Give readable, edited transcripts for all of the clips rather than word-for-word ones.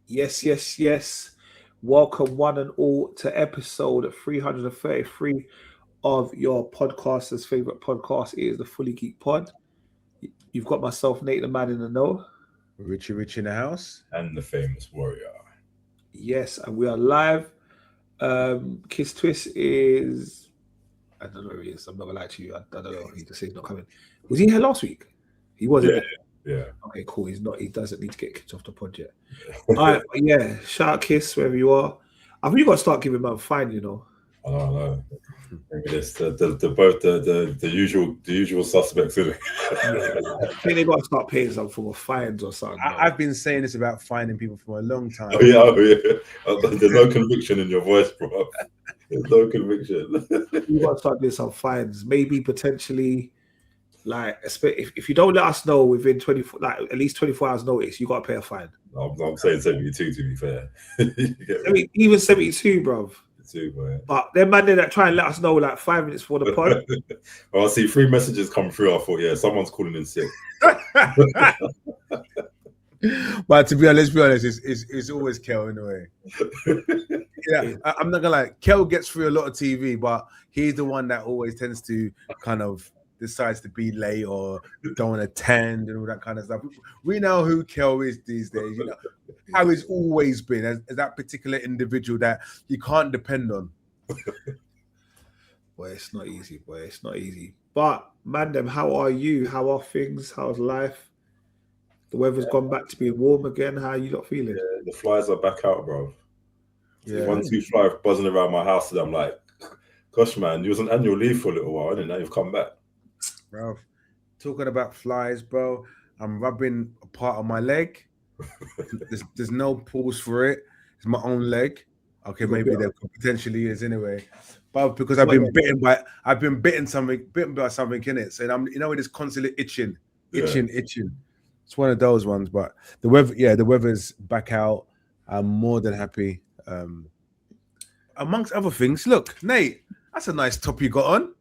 Yes. Welcome one and all to episode 333 of your podcaster's favorite podcast. It is the Fully Geeked Pod. You've got myself, Nate, the man in the know. Richie in the house. And the famous warrior. Yes, and we are live. Kiss Twist is... I don't know who he is. I'm not going to lie to you. I don't know. He just said he's not coming. Was he here last week? He wasn't. Yeah. Okay, cool. He's not. He doesn't need to get kicked off the pod yet. All right, yeah. Shout out Kiss wherever you are. I think you got to start giving him a fine. You know. I know. It's the usual suspects, isn't it? I think they got to start paying some form of fines or something. I've been saying this about finding people for a long time. Oh yeah. There's no conviction in your voice, bro. There's no conviction. You got to start doing some fines. Maybe potentially. Like, if you don't let us know within 24, like at least 24 hours notice, you got to pay a fine. I'm saying 72 to be fair. I mean, even 72, bro. But they're man that try and let us know like 5 minutes before the pod. Well, I see 3 messages come through. I thought, yeah, someone's calling in sick. But to be honest, let's be honest, it's always Kel in a way. Yeah, I'm not gonna lie. Kel gets through a lot of TV, but he's the one that always tends to kind of decides to be late or don't attend and all that kind of stuff. We know who Kel is these days, you know, how he's always been as that particular individual that you can't depend on. Boy, it's not easy, It's not easy. But, man, how are you? How are things? How's life? The weather's gone back to being warm again. How are you not feeling? Yeah, the flies are back out, bro. Yeah. 1, 2 flies buzzing around my house and I'm like, gosh, man, you was on annual leave for a little while, and now you've come back. Bro, talking about flies, bro, I'm rubbing a part of my leg. There's no pause for it. It's my own leg. Okay, maybe there potentially is anyway. But because I've been bitten by something in it. So it is constantly itching. It's one of those ones. But the weather's back out. I'm more than happy. Amongst other things, look, Nate, that's a nice top you got on.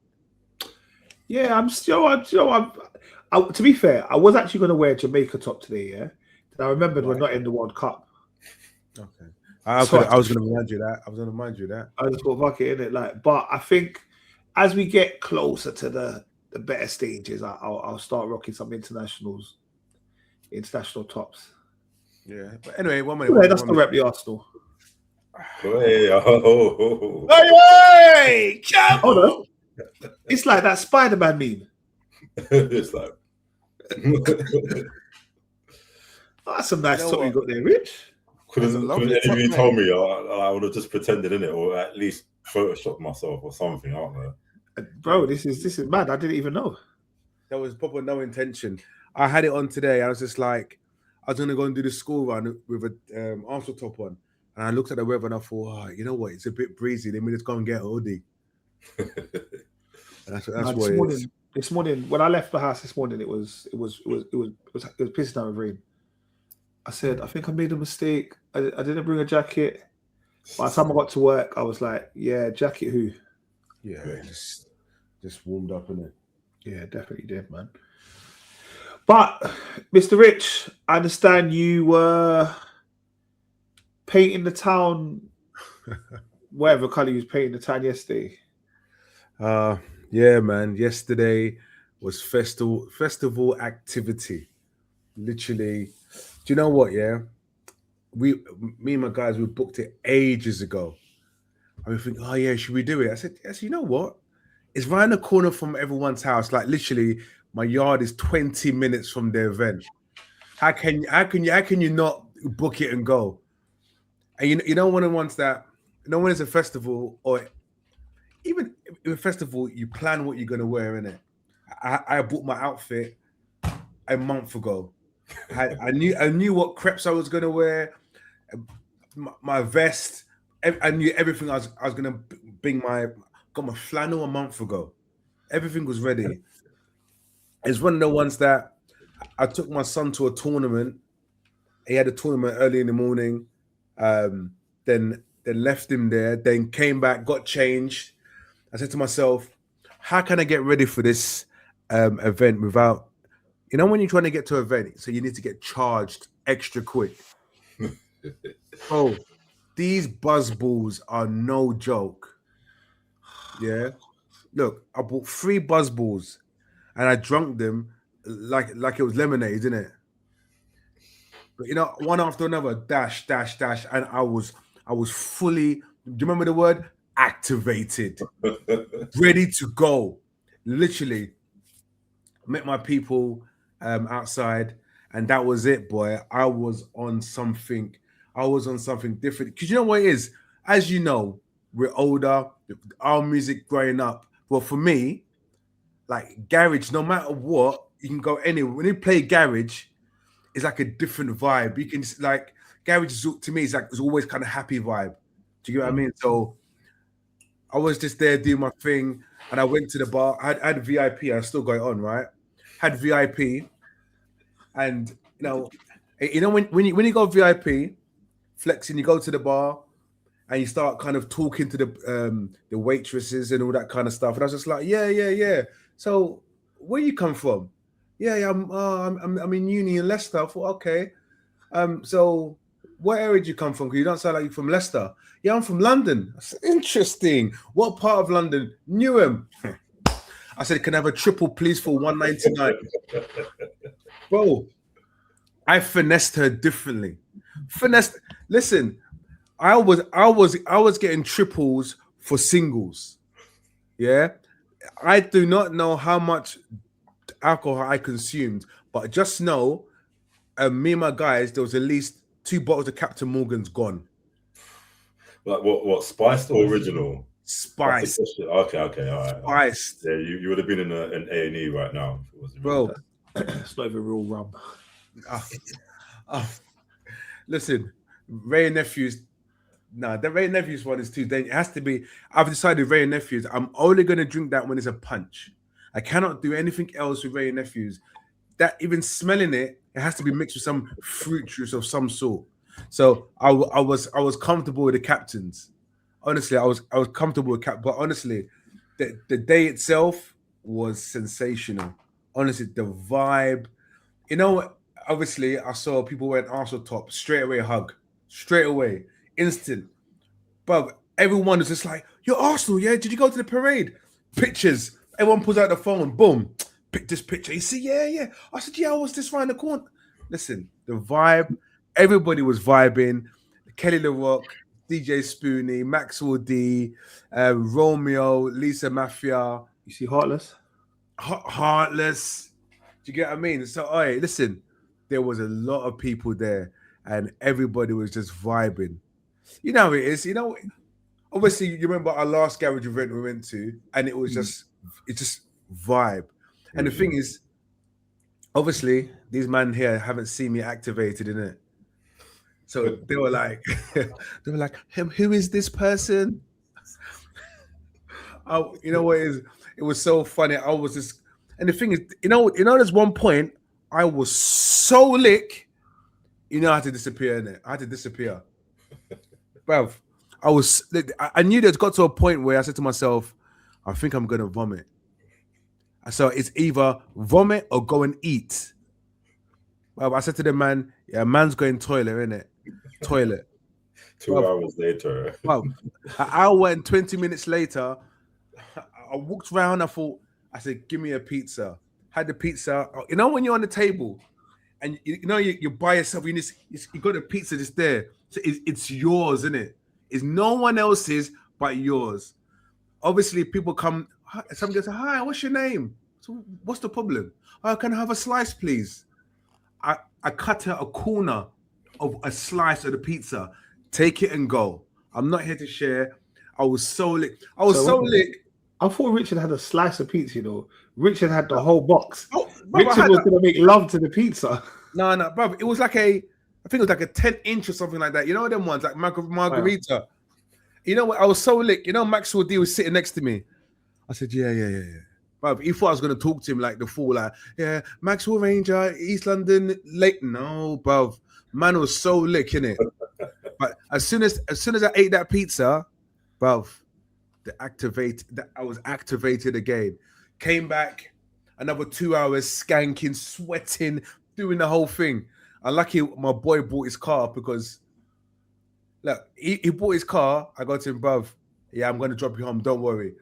Yeah, to be fair, I was actually going to wear a Jamaica top today, yeah? And I remembered we're not in the World Cup. Okay. I was going to remind you that. I just thought, fuck it, innit? Like, but I think as we get closer to the better stages, I'll start rocking some international tops. Yeah. But anyway, one minute. Anyway, that's the rep the Arsenal. Hey, Hold on. It's like that Spider-Man meme. It's like that's some nice top you got there, Rich. Couldn't any of you told me I would have just pretended in it, or at least photoshopped myself or something, aren't I? Bro, this is mad. I didn't even know. That was proper no intention. I had it on today. I was just like, I was gonna go and do the school run with a Arsenal top on, and I looked at the weather and I thought, you know what? It's a bit breezy. Let me just go and get a hoodie. That's what it is. This morning, when I left the house this morning, it was pissing down with rain. I said, I think I made a mistake. I didn't bring a jacket. By the time I got to work, I was like, yeah, jacket who? Yeah, just warmed up, innit? Yeah, definitely did, man. But, Mr. Rich, I understand you were painting the town, whatever colour you was painting the town yesterday. Yeah, man. Yesterday was festival activity. Literally, do you know what? Yeah, me and my guys, we booked it ages ago. And we think, oh yeah, should we do it? I said, yes. You know what? It's right in the corner from everyone's house. Like literally, my yard is 20 minutes from the event. How can you not book it and go? And you know one of the ones that, when it's a festival or even in a festival, you plan what you're gonna wear, innit? I bought my outfit a month ago. I knew what crepes I was gonna wear, my vest. I knew everything. I was gonna bring got my flannel a month ago. Everything was ready. It's one of the ones that I took my son to a tournament. He had a tournament early in the morning. Then left him there. Then came back, got changed. I said to myself, how can I get ready for this event without, when you're trying to get to an event, so you need to get charged extra quick. Bro, these buzzballs are no joke. Yeah. Look, I bought 3 buzzballs and I drunk them like it was lemonade, isn't it? But one after another, dash, and I was fully, do you remember the word? Activated. Ready to go. Literally met my people outside, and that was it, boy. I was on something different. Because you know what it is? As you know, we're older, our music growing up. Well, for me, like garage, no matter what, you can go anywhere. When you play garage, it's like a different vibe. You can like garage to me, it's always kind of happy vibe. Do you get what I mean? So I was just there doing my thing, and I went to the bar. I had VIP. I still got it on, right? Had VIP, and when you go VIP, flexing, you go to the bar, and you start kind of talking to the waitresses and all that kind of stuff. And I was just like, yeah. So where you come from? Yeah, I'm in uni in Leicester. I thought, okay. So what area did you come from? Because you don't sound like you're from Leicester. Yeah, I'm from London. That's interesting. What part of London? Newham. I said, can I have a triple, please, for $1.99? Bro, I finessed her differently. Listen, I was getting triples for singles. Yeah. I do not know how much alcohol I consumed, but just know, me and my guys, there was at least 2 bottles of Captain Morgan's gone. Like what? Spiced or original? Spiced. Okay, all right. Spiced. Yeah, you would have been in an A&E right now. If it wasn't bro. It's not even real rum. Listen, Ray and Nephews. No, the Ray and Nephews one is too dangerous. It has to be. I've decided Ray and Nephews. I'm only going to drink that when it's a punch. I cannot do anything else with Ray and Nephews. That even smelling it has to be mixed with some fruit juice of some sort. So I was comfortable with the captains. Honestly, I was comfortable with but honestly, the day itself was sensational. Honestly, the vibe. Obviously, I saw people wearing Arsenal top. Straight away, hug. Straight away, instant. But everyone was just like, "You're Arsenal, yeah? Did you go to the parade?" Pictures. Everyone pulls out the phone. Boom. Pick this picture. You see, yeah. I said, yeah, I was just around the corner. Listen, the vibe. Everybody was vibing. Kelly LaRock, DJ Spoonie, Maxwell D, Romeo, Lisa Mafia. You see Heartless? Heartless. Do you get what I mean? So, listen, there was a lot of people there, and everybody was just vibing. You know how it is. Obviously, you remember our last garage event we went to, and it was just vibe. And the thing is, obviously, these men here haven't seen me activated in it. So they were like, who is this person? You know what it is? It was so funny. I was just, and the thing is, there's one point I was so lick, I had to disappear in it. I had to disappear. Bruv, I knew that it got to a point where I said to myself, I think I'm gonna vomit. So it's either vomit or go and eat. Well, I said to the man, yeah, man's going toilet, innit? Toilet. 2 hours later. Well, an hour and 20 minutes later, I walked around, I said, give me a pizza. Had the pizza. When you're on the table and you by yourself, you got the pizza just there. So it's yours, isn't it? It's no one else's but yours. Obviously, people come, somebody goes, hi, what's your name? So what's the problem? Oh, can I have a slice, please? I cut out a corner of a slice of the pizza. Take it and go. I'm not here to share. I was so lit. I thought Richard had a slice of pizza, Richard had the whole box. Oh, Richard was going to make love to the pizza. No, bro. It was like I think it was like a 10-inch or something like that. You know them ones, like margarita. Wow. You know what? I was so lit. Maxwell D was sitting next to me. I said, yeah. Bruv, he thought I was going to talk to him like the fool, like, yeah, Maxwell Ranger, East London, late. No, bruv. Man was so lick, innit? But as soon as I ate that pizza, bruv, I was activated again. Came back, another 2 hours skanking, sweating, doing the whole thing. Lucky my boy bought his car because look, he bought his car. I got to him, bruv. Yeah, I'm gonna drop you home. Don't worry.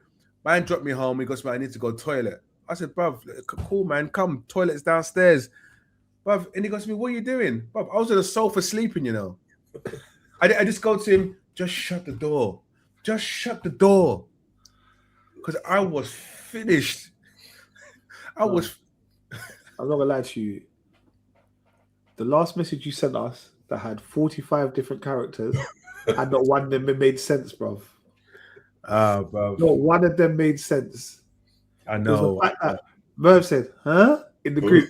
Man dropped me home. He goes, man, I need to go toilet. I said, bruv, cool, man, come. Toilet's downstairs. Bruv, and he goes to me, what are you doing? Bruv, I was on the sofa sleeping, you know. I just go to him, just shut the door. Just shut the door. Because I was finished. I'm not gonna lie to you. The last message you sent us that had 45 different characters and not one of them made sense, bruv. Bruv. Not one of them made sense. I know. The fact that Merv said, huh? In the group.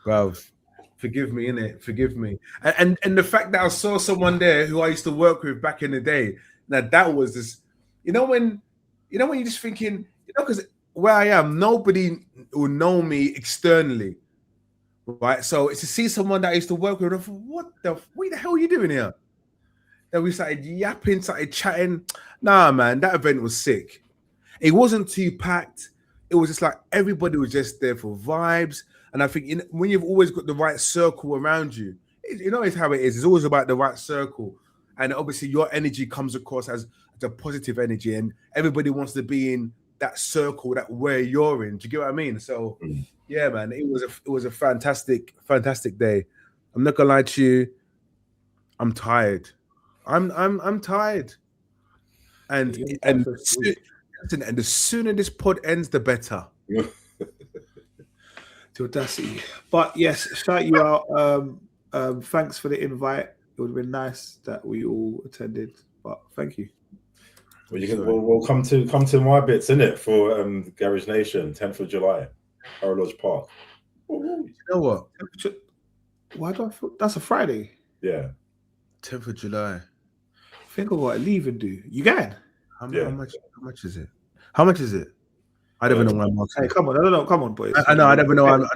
Bruv, forgive me, innit? Forgive me. And the fact that I saw someone there who I used to work with back in the day, now that was this, when you're just thinking, because where I am, nobody will know me externally. Right, so it's to see someone that I used to work with. I thought, what the hell are you doing here? Then we started yapping, started chatting. Nah, man, that event was sick. It wasn't too packed. It was just like everybody was just there for vibes. And I think when you've always got the right circle around you, it's how it is. It's always about the right circle. And obviously your energy comes across as a positive energy, and everybody wants to be in that circle that where you're in. Do you get what I mean? So yeah, man, it was a fantastic day. I'm not gonna lie to you. I'm tired. I'm tired. And the sooner this pod ends, the better. To audacity. But yes, shout you out. Thanks for the invite. It would have been nice that we all attended, but thank you. Well, we'll come to my bits, innit, for Garage Nation, 10th of July, Harrow Lodge Park. You know what? Why do I feel that's a Friday? Yeah. 10th of July. I think I got to leave and do. You can? How much is it? How much is it? I don't even know why. Hey, come on. I don't know. Come on, boys. I know. I never know.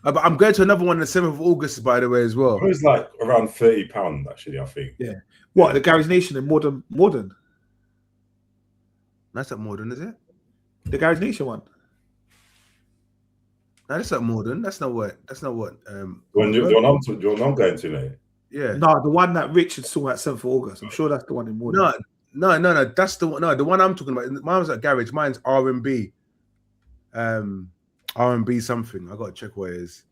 I'm going to another one on the 7th of August, by the way, as well. It was like around £30, actually, I think. Yeah. What, the Garage Nation in Morden? That's not Morden, is it? The Garage Nation one? No, that's not Morden. That's not what. The one I'm going to, mate. Yeah. No, the one that Richard's talking about 7th of August. I'm sure that's the one in Morden. No. That's the one. No, the one I'm talking about. Mine was at Garage. Mine's R&B. R&B something. I got to check what it is.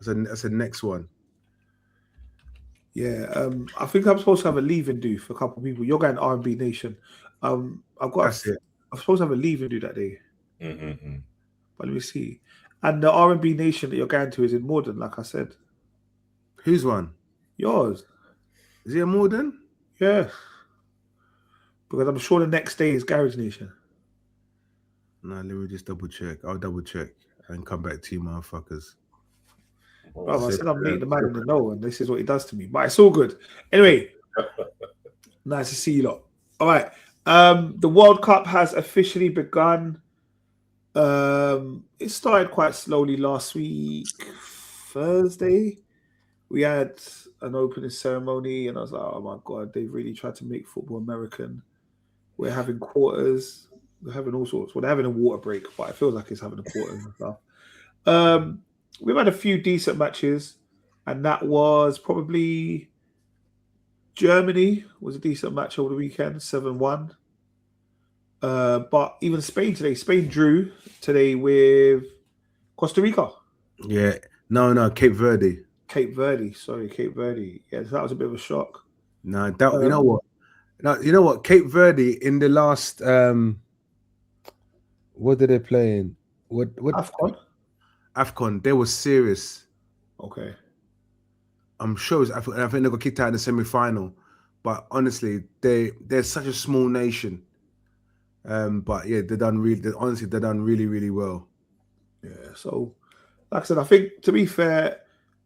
That's the next one. Yeah. I think I'm supposed to have a leave and do for a couple of people. You're going to R&B Nation. I'm supposed to have a leave and do that day. Mm-hmm. But let me see. And the R&B Nation that you're going to is in Morden, like I said. Whose one? Yours. Is it a Morden? Yeah. Because I'm sure the next day is Garage Nation. No, let me just double check. I'll double check and come back to you, motherfuckers. I said I'm meeting the man in the know, and this is what he does to me. But it's all good. Anyway, nice to see you lot. All right. The World Cup has officially begun. It started quite slowly last week, Thursday. We had an opening ceremony, and I was like, oh my God, they've really tried to make football American. We're having quarters. We're having all sorts. Well, they're having a water break, but it feels like it's having a quarter and stuff. We've had a few decent matches, and that was probably Germany was a decent match over the weekend, 7-1. But even Spain today, Spain drew today with Costa Rica. Yeah, no, Cape Verde. Cape Verde. Yeah, that was a bit of a shock. No, you know what? No, you know what? Cape Verde in the last what did they play in? What AFCON, they were serious. Okay. I'm sure I think they got kicked out in the semi-final. But honestly, they're such a small nation. But yeah, they've done really, really well. Yeah, so like I said, I think to be fair,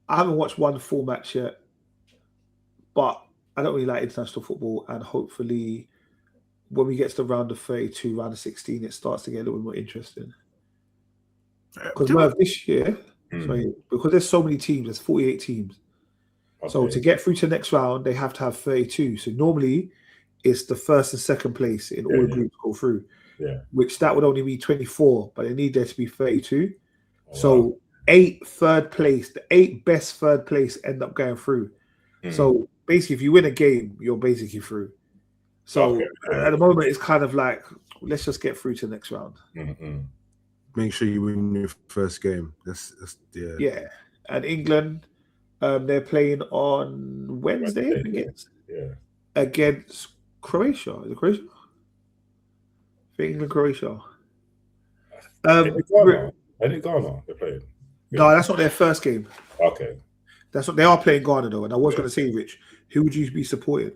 I haven't watched one full match yet, but I don't really like international football, and hopefully when we get to the round of 32, round of 16, it starts to get a little bit more interesting. Because this year, because there's so many teams, there's 48 teams. Okay. So to get through to the next round, they have to have 32. So normally it's the first and second place in all the groups go through. Yeah. Which that would only be 24, but they need there to be 32. Oh, so wow. 8 third place, the 8 best third place end up going through. So basically, if you win a game, you're basically through. So at the moment, it's kind of like, let's just get through to the next round. Make sure you win your first game. That's yeah. Yeah. And England, they're playing on Wednesday against Croatia. Is it Croatia? England, Croatia. I think Ghana they're playing. No, that's not their first game. Okay. That's what they are playing Ghana though. And I was going to say, Rich, who would you be supporting?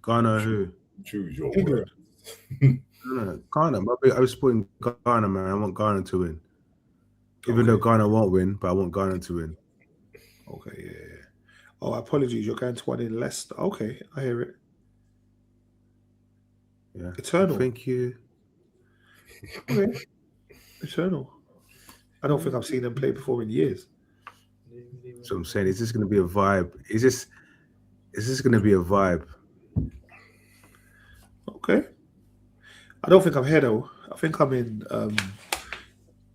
Ghana who? Choose your England. No, Ghana. I was supporting Ghana, man. I want Ghana to win. Even though Ghana won't win, but I want Ghana to win. Okay, yeah. Oh, apologies. You're going to one in Leicester. Okay, I hear it. Yeah. Eternal. Thank you. Okay. Eternal. I don't think I've seen them play before in years. So I'm saying, is this going to be a vibe? Is this going to be a vibe? Okay. I don't think I'm here though. I think I'm in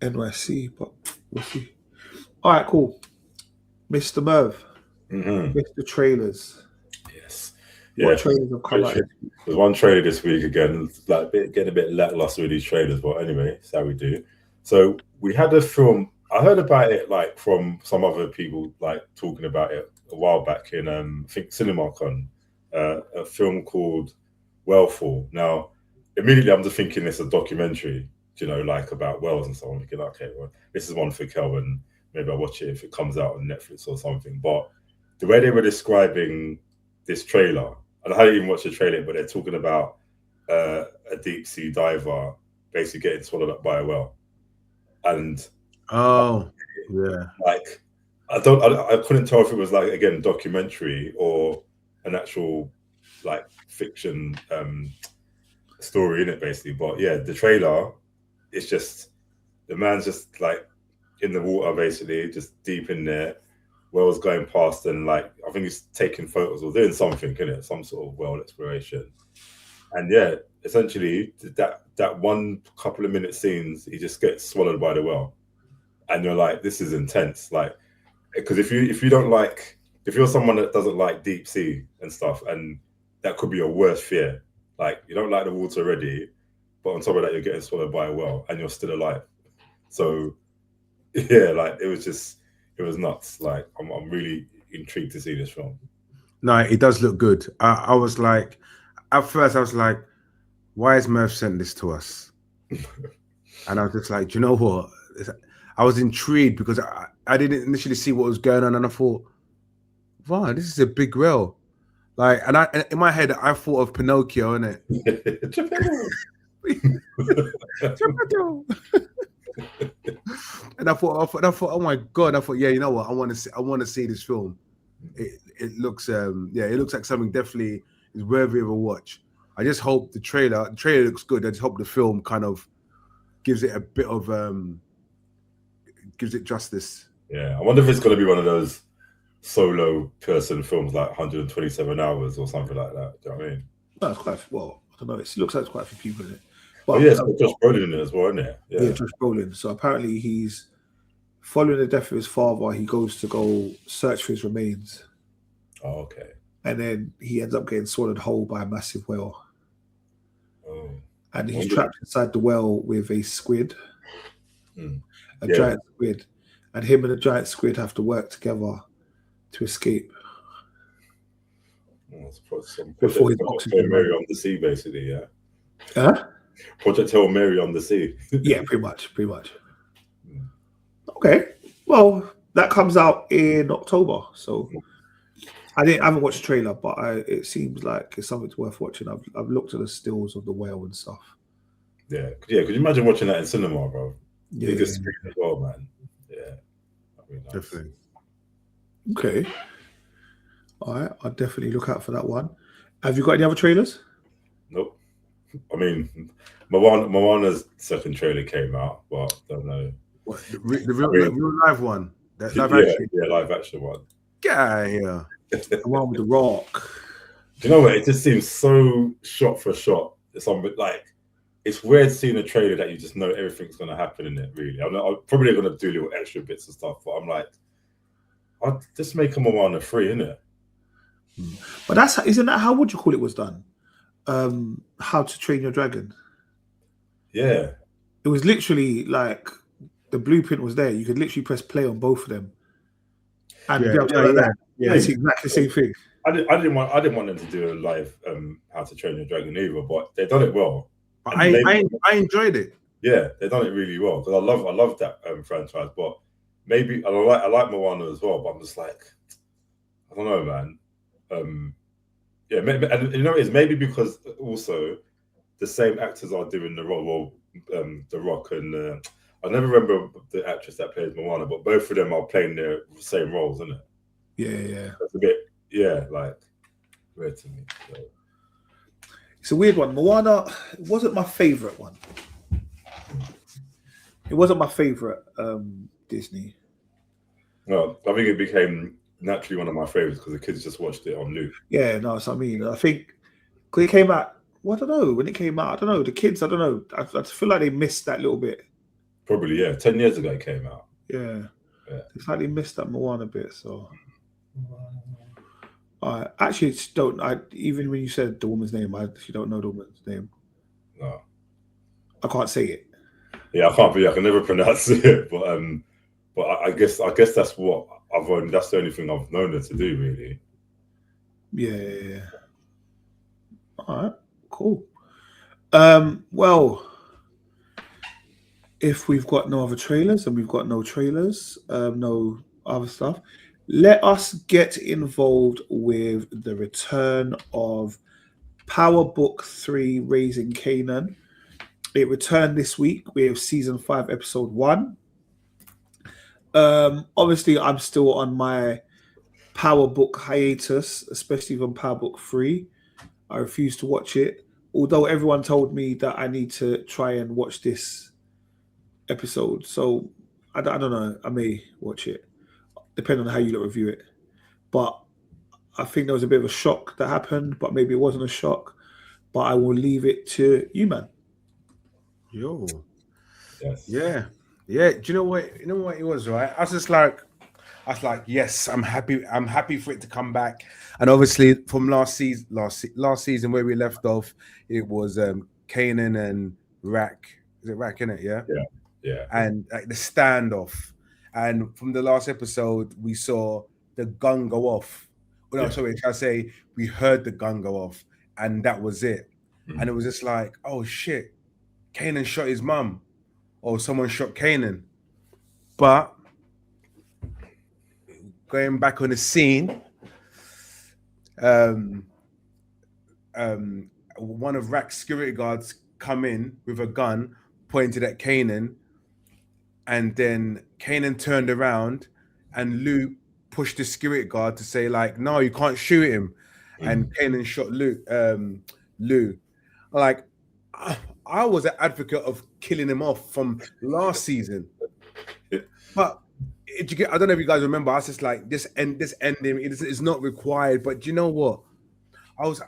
NYC, but we'll see. All right, cool. Mr. Merv, Mr. Trailers. Yes. What trailers have come out? There's one trailer this week again, like getting a bit lackluster with these trailers, but anyway, that's how we do. So we had a film. I heard about it like from some other people like talking about it a while back in I think CinemaCon, a film called Whalefall. Now, immediately I'm just thinking it's a documentary, you know, like about whales and so on. Thinking, okay, well, this is one for Kelvin. Maybe I'll watch it if it comes out on Netflix or something. But the way they were describing this trailer, and I hadn't even watched the trailer, but they're talking about a deep sea diver basically getting swallowed up by a whale. And like I couldn't tell if it was like, again, documentary or an actual like fiction story in it, basically. But yeah, the trailer, it's just the man's just like in the water, basically, just deep in there. Whales going past, and like I think he's taking photos or doing something, in it, some sort of whale exploration. And yeah, essentially that one couple of minute scenes, he just gets swallowed by the whale, and you're like, this is intense, like, because if you're someone that doesn't like deep sea and stuff, and that could be your worst fear, like you don't like the water already, but on top of that you're getting swallowed by a whale and you're still alive. So yeah, like it was nuts. Like I'm really intrigued to see this film. No, it does look good. I was like, at first I was like, why has Murph sent this to us? And I was just like, do you know what? I was intrigued because I didn't initially see what was going on, and I thought, wow, this is a big whale. Like, and in my head, I thought of Pinocchio, innit? And I thought, oh my god! I thought, yeah, you know what? I want to see this film. It looks, it looks like something definitely is worthy of a watch. I just hope the trailer looks good. I just hope the film kind of gives it a bit of, gives it justice. Yeah, I wonder if it's going to be one of those solo person films, like 127 hours or something like that. Do you know what I mean? No, it's quite well. I don't know. It looks like it's quite a few people in it. But yeah, it's got Josh Brolin in it as well, isn't it? Yeah, Josh Brolin. So apparently he's following the death of his father. He goes to go search for his remains. Oh, okay. And then he ends up getting swallowed whole by a massive whale. Oh. And he's trapped inside the whale with a squid, a giant squid, and him and the giant squid have to work together to escape. Before he's oxygen Mary on the sea, basically, yeah. Huh? Project Hail Mary on the sea. Yeah, pretty much. Okay, well, that comes out in October, so I haven't watched the trailer, but it seems like it's something worth watching. I've looked at the stills of the whale and stuff. Yeah. Could you imagine watching that in cinema, bro? Yeah. Biggest screen as well, man. Yeah. Nice. Definitely. Okay. All right, I'll definitely look out for that one. Have you got any other trailers? Nope. I mean, Moana's second trailer came out, but I don't know. What, the real live one? That live action? Yeah, live action one. Yeah. The one with the Rock. Do you know what? It just seems so shot for shot. It's like it's weird seeing a trailer that you just know everything's going to happen in it. Really, I'm probably going to do little extra bits and stuff, but I'm like, I'll just make them all on the free, innit? But isn't that how would you call it was done? How to Train Your Dragon. Yeah. It was literally like the blueprint was there. You could literally press play on both of them, and be able to do that. Yeah. It's exactly the same thing. I didn't want them to do a live How to Train Your Dragon either, but they've done it well. I enjoyed it. Yeah, they've done it really well because I love that franchise. But maybe I like Moana as well. But I'm just like, I don't know, man. Yeah, maybe, and you know, it's maybe because also the same actors are doing the role. Well, The Rock and I never remember the actress that plays Moana, but both of them are playing their same roles, isn't it? Yeah. That's a bit, like weird to me. So. It's a weird one. Moana wasn't my favorite one. It wasn't my favorite Disney. No, I think it became naturally one of my favorites because the kids just watched it on loop. Yeah, no, so I mean, I think because it came out, well, I don't know when it came out. I don't know the kids. I don't know. I feel like they missed that little bit. Probably, yeah. 10 years ago it came out. Yeah. It's like they missed that Moana bit. So, I actually don't. Even when you said the woman's name, I actually don't know the woman's name. No, I can't say it. Yeah, I can never pronounce it. But I guess that's what that's the only thing I've known her to do, really. Yeah. All right. Cool. Well, if we've got no other trailers and we've got no trailers, no other stuff, let us get involved with the return of Power Book 3 Raising Kanan. It returned this week with season 5, episode 1. Obviously, I'm still on my Power Book hiatus, especially from Power Book 3. I refuse to watch it, although everyone told me that I need to try and watch this episode. So I don't know. I may watch it, depending on how you review it. But I think there was a bit of a shock that happened, but maybe it wasn't a shock. But I will leave it to you, man. Yo. Yes. Yeah. Do you know what? You know what it was, right? I was like, yes, I'm happy for it to come back. And obviously, from last season where we left off, it was Kanan and Rak. Is it Rak, innit? Yeah. And like the standoff. And from the last episode, we saw the gun go off. Well, no, sorry, I say we heard the gun go off, and that was it. Mm-hmm. And it was just like, oh shit, Kanan shot his mum, or someone shot Kanan. But going back on the scene, one of Rak's security guards come in with a gun pointed at Kanan, and then Kanan turned around and Lou pushed the security guard to say, like, no, you can't shoot him. And Kanan shot Lou. Like, I was an advocate of killing him off from last season. But I don't know if you guys remember, I was just like, this ending is not required. But do you know what? I was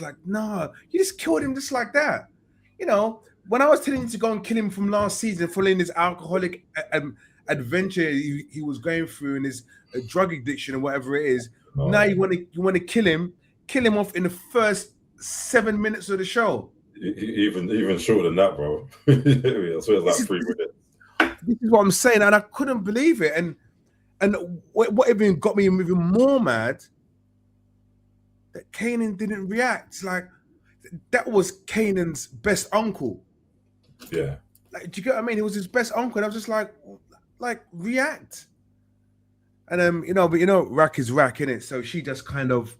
like, nah, you just killed him just like that. You know, when I was telling you to go and kill him from last season, following his alcoholic adventure he was going through and his drug addiction and whatever it is, now you want to kill him off in the first 7 minutes of the show. Even shorter than that, bro. I swear it's like 3 minutes. This is what I'm saying, and I couldn't believe it. And what even got me even more mad, that Kanan didn't react. Like, that was Kanan's best uncle. Yeah. Like, do you get what I mean? It was his best uncle. And I was just like react. And Rak is Rak, innit? So she just kind of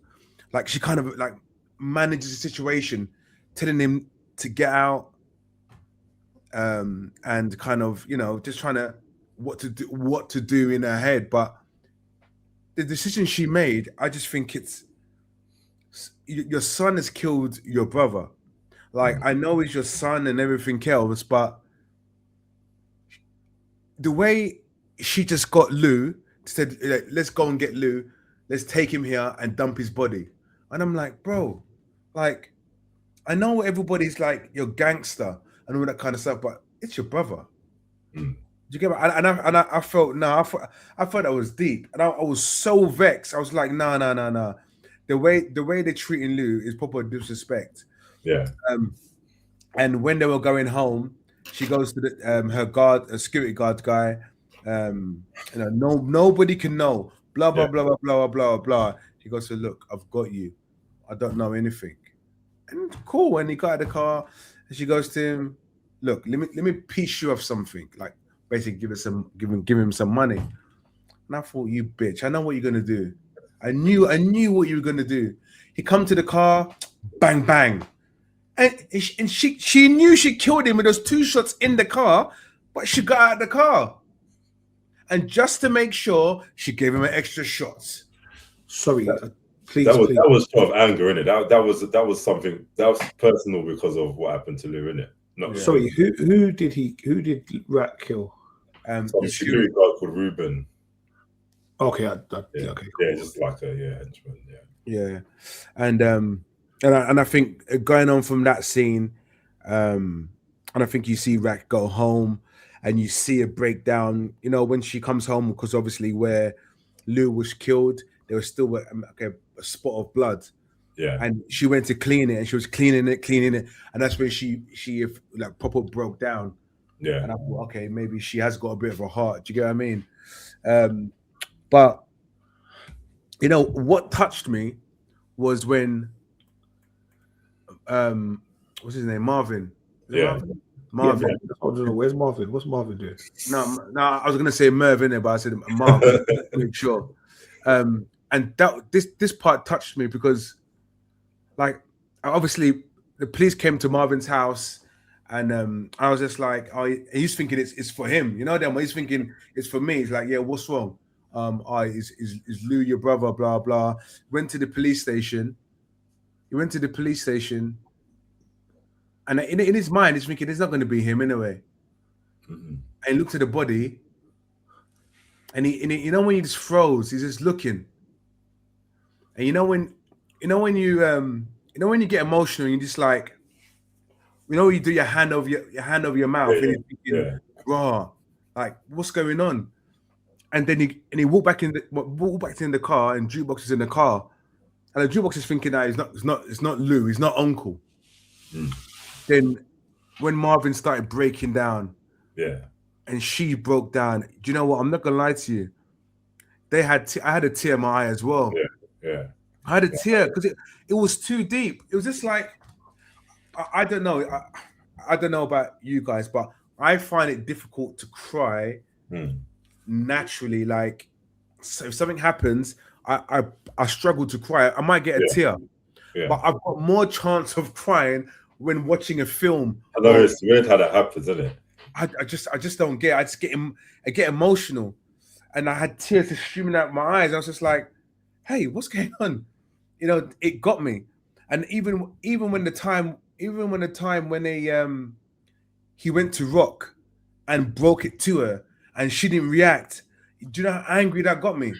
manages the situation, telling him to get out, and kind of, just trying to what to do in her head. But the decision she made, I just think it's, your son has killed your brother. Like, I know he's your son and everything else, but the way she just got Lou, said, let's go and get Lou, let's take him here and dump his body. And I'm like, bro, like, I know everybody's like, you're gangster and all that kind of stuff, but it's your brother. Mm. Do you get it? And I felt, no, I thought that was deep. And I was so vexed. I was like, no. The way they're treating Lou is proper disrespect. Yeah. And when they were going home, she goes to the her guard, a security guard guy. Nobody can know. Blah blah Yeah. blah blah blah blah blah. He goes to, look, I've got you. I don't know anything. And cool. When he got out of the car, and she goes to him, look, let me piece you off something. Like basically give him some money. And I thought, you bitch, I know what you're gonna do. I knew what you were gonna do. He come to the car, bang bang. And she knew she killed him with those 2 shots in the car, but she got out of the car. And just to make sure, she gave him an extra shot. Sorry, please. That was sort of anger, innit? That was something that was personal because of what happened to Lou, innit? Not sorry. Who did Rat kill? Some security guard called Ruben. Okay, yeah. Okay, cool. Yeah, just like a henchman. Yeah, and I think going on from that scene, and I think you see Rat go home, and you see a breakdown. You know, when she comes home, because obviously where Lou was killed, there was still a spot of blood. Yeah, and she went to clean it, and she was cleaning it, and that's when she like proper broke down. Yeah, and I thought, okay, maybe she has got a bit of a heart. Do you get what I mean? But you know what touched me was when what's his name, Marvin. Yeah. Marvin. I don't know, where's Marvin? What's Marvin doing? No, I was gonna say Mervin, but I said Marvin. Make sure. And that this part touched me because, like, obviously the police came to Marvin's house, and I was just like, oh, he's thinking it's for him, you know. Then he's thinking it's for me. He's like, yeah, what's wrong? Is Lou your brother? Blah blah. Went to the police station. He went to the police station, and in his mind, he's thinking it's not going to be him anyway. Mm-hmm. And he looked at the body, and he you know when he just froze, he's just looking. And you know when you get emotional, you just like, you know, you do your hand over your mouth, and you're thinking, raw, like what's going on? And then he walked back in the car, and Jukebox is in the car, and the Jukebox is thinking that it's not Lou, he's not Uncle. Then when Marvin started breaking down, and she broke down, do you know what? I'm not gonna lie to you. I had a tear in my eye as well. Yeah. I had a tear because it was too deep. It was just like, I don't know. I don't know about you guys, but I find it difficult to cry naturally. Like, so if something happens, I struggle to cry. I might get a tear, but I've got more chance of crying when watching a film. I know, it's weird how that happens, isn't it? I just don't get it. I get emotional, and I had tears just streaming out my eyes. I was just like, hey, what's going on? You know, it got me. And even when the time when he went to rock and broke it to her and she didn't react, do you know how angry that got me?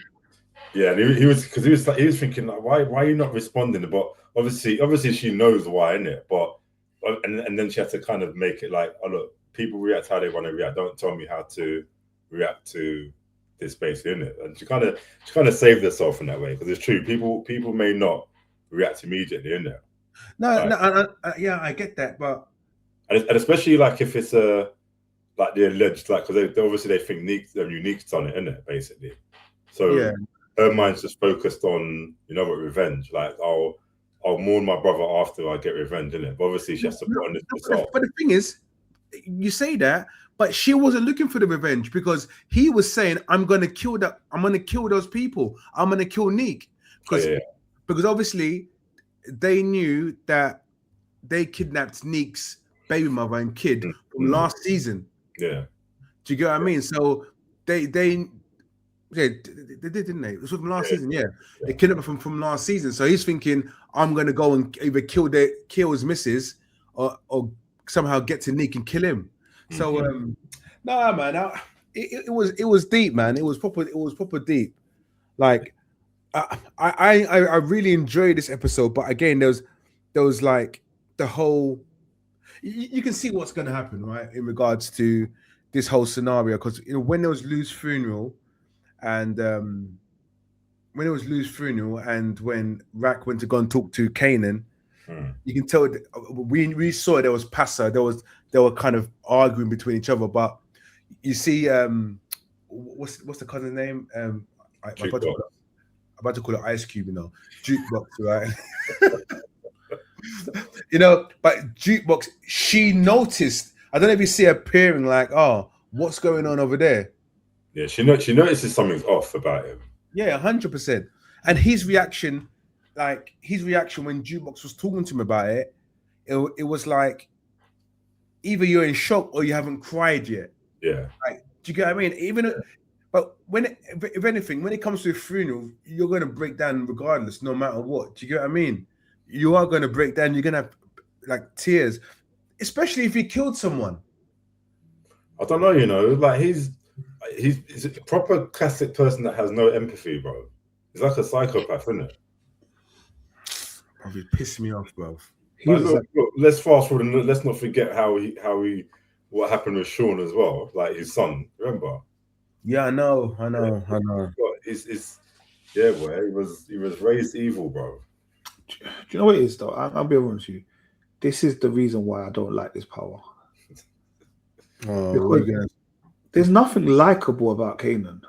Yeah, and he was thinking, like, why are you not responding? But obviously she knows why, innit? But and then she had to kind of make it like, oh look, people react how they want to react. Don't tell me how to react to this basically, innit? And she kind of saved herself in that way, because it's true. People may not react immediately, innit? Yeah, I get that, but and especially like if it's like the alleged, like, because they obviously they think Unique's done it, innit? Basically, so her mind's just focused on, you know what, revenge. Like, I'll mourn my brother after I get revenge, innit? But obviously she has to put on this herself. But the thing is, you say that, but she wasn't looking for the revenge, because he was saying, I'm gonna kill those people. I'm gonna kill Neek. Because obviously they knew that they kidnapped Neek's baby mother and kid from last season. Yeah. Do you get what I mean? So they did, didn't they? It was from last season, They kidnapped him from last season. So he's thinking, I'm gonna go and either kill his missus or somehow get to Neek and kill him. So man, it was deep, man. It was proper deep. Like, I really enjoyed this episode, but again, there was like the whole. You can see what's going to happen, right, in regards to this whole scenario, because when there was Lou's funeral, and when Rack went to go and talk to Kanan, you can tell we saw there was Passa. They were kind of arguing between each other, but you see, what's the cousin's name? I'm about to call it Ice Cube, Jukebox, right? But Jukebox, she noticed. I don't know if you see her peering, like, oh, what's going on over there? Yeah, she notices something's off about him. Yeah, 100%. And his reaction when Jukebox was talking to him about it, it was like, either you're in shock or you haven't cried yet. Yeah. Like, do you get what I mean? But if anything, when it comes to a funeral, you're going to break down regardless, no matter what. Do you get what I mean? You are going to break down. You're going to have like tears, especially if you killed someone. I don't know, like he's a proper classic person that has no empathy, bro. He's like a psychopath, isn't it? Bro, he's pissing me off, bro. Look, let's fast forward and let's not forget what happened with Sean as well, like his son. Remember? Yeah, I know. It's yeah, boy. He was raised evil, bro. Do you know what it is, though? I'll be honest with you. This is the reason why I don't like this power. Because there's nothing likable about Kanan.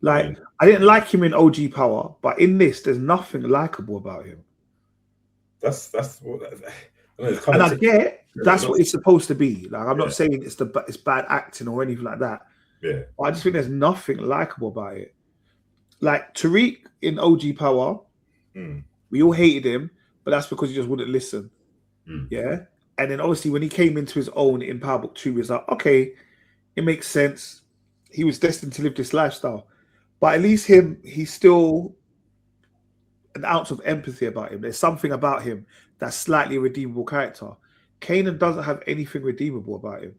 Like, I didn't like him in OG Power, but in this, there's nothing likable about him. That's what. And I get that's what it's supposed to be. Like, I'm not saying it's bad acting or anything like that. Yeah. But I just think there's nothing likable about it. Like Tariq in OG Power, we all hated him, but that's because he just wouldn't listen. Yeah. And then obviously when he came into his own in Power Book 2, he was like, okay, it makes sense. He was destined to live this lifestyle. But at least he's still an ounce of empathy about him. There's something about him that's slightly a redeemable character. Kanan doesn't have anything redeemable about him.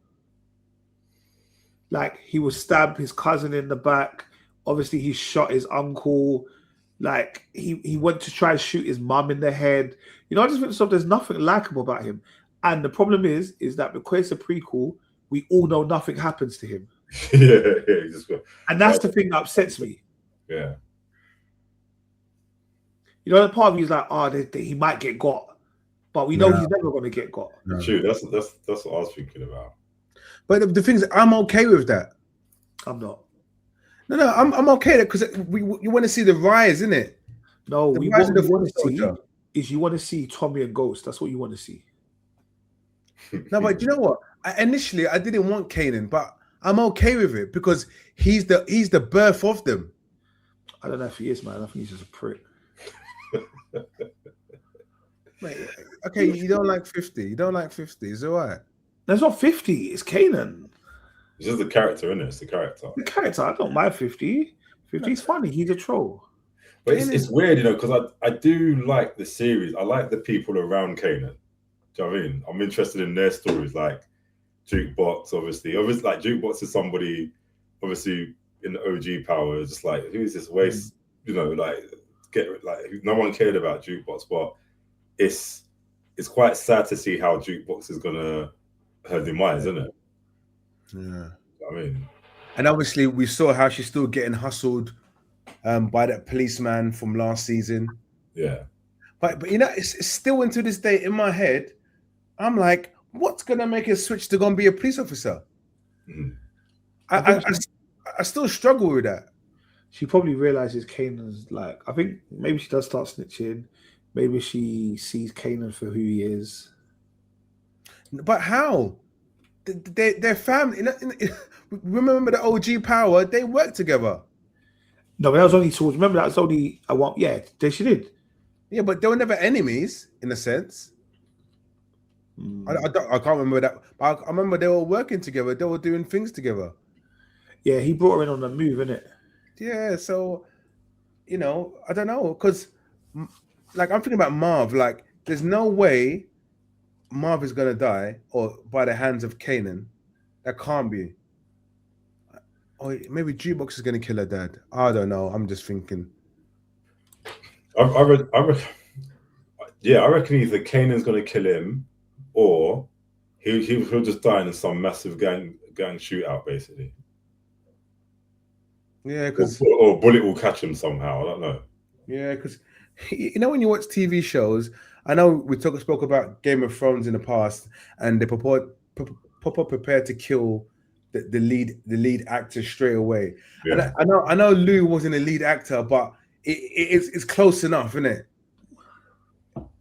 Like, he was stabbed his cousin in the back. Obviously, he shot his uncle. Like, he went to try and shoot his mum in the head. I just think there's nothing likable about him. And the problem is that because it's a prequel, we all know nothing happens to him. And that's the thing that upsets me. Yeah. The part of me is like, he might get got. But we know he's never going to get got. No. True, that's what I was thinking about. But the thing is, I'm okay with that. I'm not. No, I'm okay with it because you want to see the rise, isn't it? No, what you want to see is you want to see Tommy and Ghost. That's what you want to see. No, but you know what? Initially, I didn't want Kanan, but I'm okay with it because he's the birth of them. I don't know if he is, man. I think he's just a prick. Mate, okay, you don't like 50. You don't like 50. It's all right. That's not 50. It's Kanan. It's just the character, isn't it? It's the character. The character. I don't mind 50. 50's funny. He's a troll. But it's weird, because I do like the series. I like the people around Kanan. Do you know what I mean? I'm interested in their stories, like Jukebox, obviously. Obviously, like Jukebox is somebody, obviously, in the OG Power, just like, who is this waste? No one cared about Jukebox, but it's quite sad to see how Jukebox is gonna her demise, isn't it? Yeah. I mean, and obviously we saw how she's still getting hustled by that policeman from last season. Yeah. But it's still into this day in my head. I'm like, what's gonna make her switch to go and be a police officer? I still struggle with that. She probably realizes Kanan's like, I think maybe she does start snitching. Maybe she sees Kanan for who he is. But how? They're family. Remember the OG Power? They work together. No, but that was only towards. Remember that was only yeah, she did. Yeah, but they were never enemies in a sense. I can't remember that. But I remember they were working together. They were doing things together. Yeah, he brought her in on the move, innit? Yeah, so I don't know, because like I'm thinking about Marv. Like, there's no way Marv is gonna die or by the hands of Kanan. That can't be. Or maybe Jukebox is going to kill her dad. I don't know. I'm just thinking. I reckon either Kanan's going to kill him, or he'll just die in some massive gang shootout, basically. Yeah, because or Bullet will catch him somehow. I don't know. Yeah, because when you watch TV shows, I know we spoke about Game of Thrones in the past, and they prepared to kill the lead actor straight away. Yeah. And I know Lou wasn't a lead actor, but it's close enough, isn't it?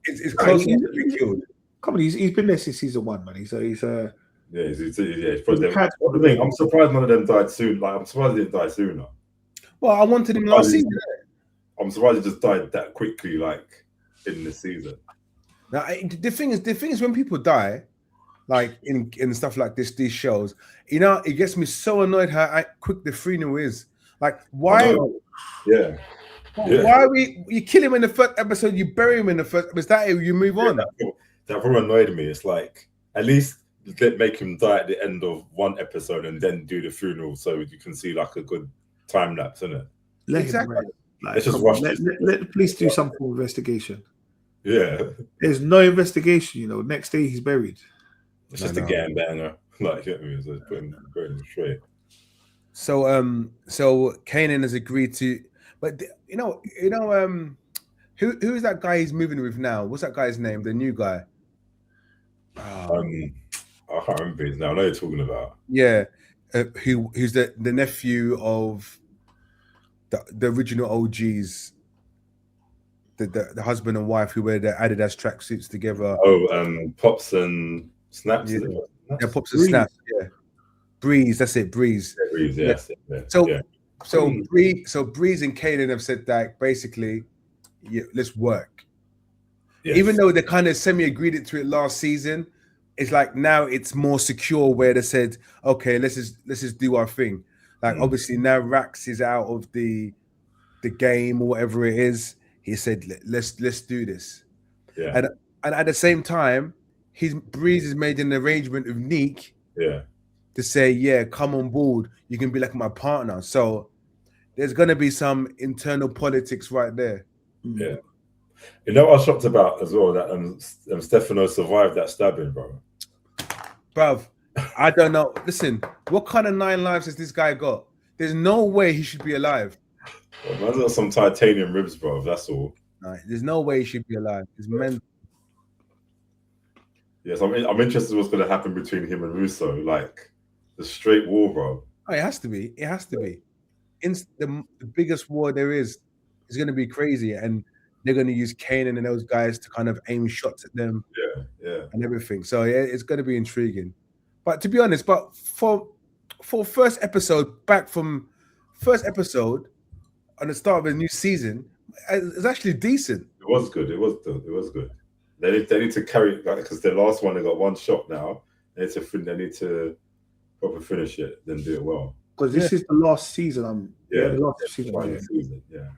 It's close enough to be killed. Come on, he's been there since season 1, man. He's he's probably the I'm surprised none of them died soon. Like, I'm surprised they didn't die sooner. Well, I wanted him last season. I'm surprised he just died that quickly, like in the season. Now, the thing is, when people die, like in stuff like this, these shows, it gets me so annoyed how quick the funeral is. Like, why? Yeah. Why you kill him in the first episode, you bury him in the first episode, that you move on. That probably annoyed me. It's like, at least make him die at the end of one episode and then do the funeral so you can see like a good time lapse, isn't it? Exactly. Let's just rush this. Let the police do some form of investigation. Yeah. There's no investigation, next day he's buried. It's just a gangbanger. Like, you know what I mean? So putting him straight. So Kanan has agreed to, but who is that guy he's moving with now? What's that guy's name? The new guy. I can't remember his name. I know you're talking about. Yeah, who's the nephew of the original OGs, the husband and wife who wear the Adidas tracksuits together. Oh, Pops and Snaps. Yeah, Pops and Snaps. Yeah, Breeze. That's it, Breeze. Yeah, Breeze. Yes. Yeah. So Breeze and Kanan have said that basically, let's work. Yes. Even though they kind of semi-agreed to it last season, it's like now it's more secure where they said, okay, let's just do our thing. Like obviously now Rax is out of the game or whatever it is. He said, let's do this. Yeah. And at the same time, Breeze has made an arrangement with Neek. Yeah. To say, yeah, come on board. You can be like my partner. So there's gonna be some internal politics right there. Yeah. You know what I was shocked about as well? That Stefano survived that stabbing, bro. Bruv, I don't know. Listen, what kind of 9 lives has this guy got? There's no way he should be alive. Well, man's got some titanium ribs, bro. That's all. No, there's no way he should be alive. It's mental. Yes, I'm interested in what's going to happen between him and Russo. Like the straight war, bro. Oh, it has to be. It has to be. The biggest war there is going to be crazy, and they're going to use Kanan and those guys to kind of aim shots at them. Yeah, and everything. So yeah, it's going to be intriguing. But to be honest, for first episode on the start of a new season, it's actually decent. It was good. It was good. They need to carry because the last one they got one shot now. They need to proper finish it, then do it well. Because this is the last season. The last season. Yeah.